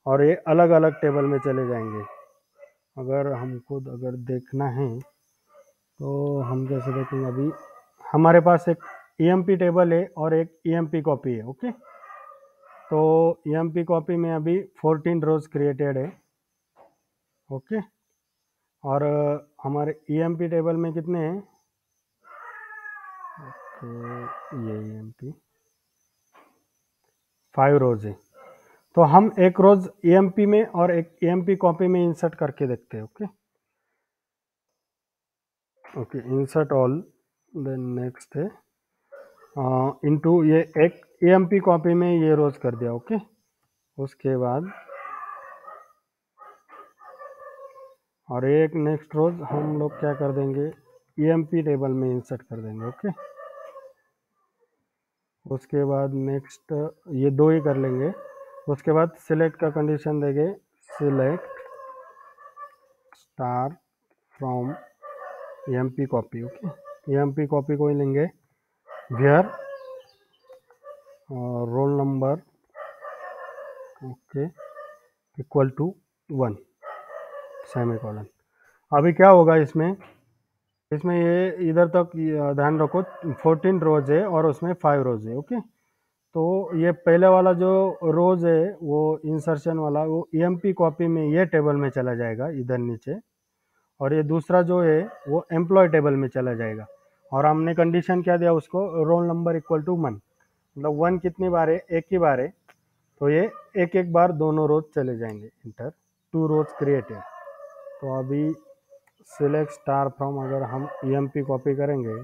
और ये अलग अलग टेबल में चले जाएंगे। अगर हमको अगर देखना है तो हम कैसे देखेंगे, अभी हमारे पास एक EMP टेबल है और एक EMP कॉपी है। ओके, तो EMP कॉपी में अभी 14 रोज क्रिएटेड है। ओके, और हमारे EMP टेबल में कितने हैं, ये EMP 5 रोज है। तो हम एक रोज EMP में और एक EMP कॉपी में इंसर्ट करके देखते हैं। Okay okay, insert all, then next है इनटू, ये एक EMP कॉपी में ये रोज कर दिया। ओके, उसके बाद और एक नेक्स्ट रोज हम लोग क्या कर देंगे, EMP टेबल में इंसर्ट कर देंगे। ओके, उसके बाद नेक्स्ट ये 2 ही कर लेंगे। उसके बाद सिलेक्ट का कंडीशन देंगे, select star from EMP copy. Okay, EMP कॉपी को ही लेंगे, where roll number okay equal to 1 semicolon. अभी क्या होगा इसमें ये इधर तक ध्यान रखो, 14 रोज है और उसमें 5 रोज है। ओके, तो ये पहले वाला जो रोज है वो इंसर्शन वाला वो EMP कॉपी में ये टेबल में चला जाएगा इधर नीचे, और ये दूसरा जो है वो एम्प्लॉय टेबल में चला जाएगा। और हमने कंडीशन क्या दिया उसको, रोल नंबर इक्वल टू 1, मतलब 1 कितनी बार है, एक ही बार है, तो ये एक एक बार दोनों रोज चले जाएंगे। इंटर 2 रोज क्रिएटेड। तो अभी सिलेक्ट स्टार फ्रॉम, अगर हम EMP कॉपी करेंगे,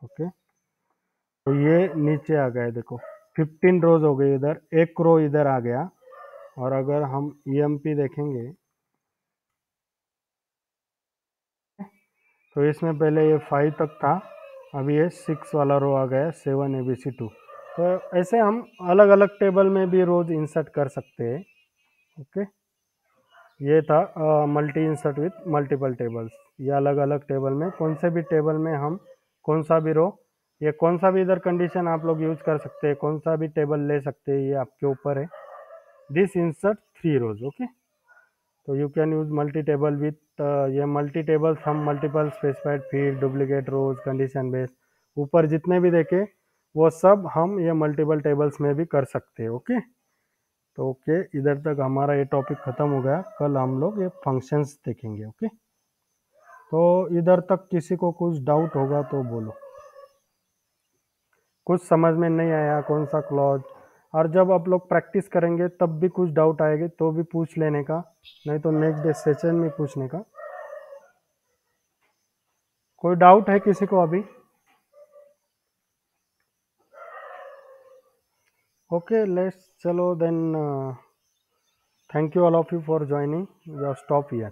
ओके, तो ये नीचे आ गए, देखो 15 रोज हो गई, इधर एक रो इधर आ गया। और अगर हम EMP देखेंगे तो इसमें पहले ये 5 तक था, अभी ये 6 वाला रो आ गया, 7 ABC2। तो ऐसे हम अलग अलग टेबल में भी रोज इंसर्ट कर सकते हैं। ओके, ये था multi insert with multiple tables. ये अलग अलग टेबल में कौन से भी टेबल में हम कौन सा भी रो, ये कौन सा भी इधर कंडीशन आप लोग यूज कर सकते हैं, कौन सा भी टेबल ले सकते हैं, ये आपके ऊपर है। This insert 3 rows. ओके, तो you can use multi table with, ये मल्टी टेबल्स हम multiple specified field, duplicate rows, condition base, ऊपर जितने भी देखे वो सब हम ये मल्टीपल टेबल्स में भी कर सकते हैं। ओके, तो ओके, इधर तक हमारा ये टॉपिक ख़त्म हो गया। कल हम लोग ये फंक्शंस देखेंगे। ओके, तो इधर तक किसी को कुछ डाउट होगा तो बोलो, कुछ समझ में नहीं आया कौन सा क्लॉज, और जब आप लोग प्रैक्टिस करेंगे तब भी कुछ डाउट आएगी तो भी पूछ लेने का, नहीं तो नेक्स्ट डे सेशन में पूछने का। कोई डाउट है किसी को अभी? ओके, लेट्स, चलो then, thank you all of you for joining, we have stop here.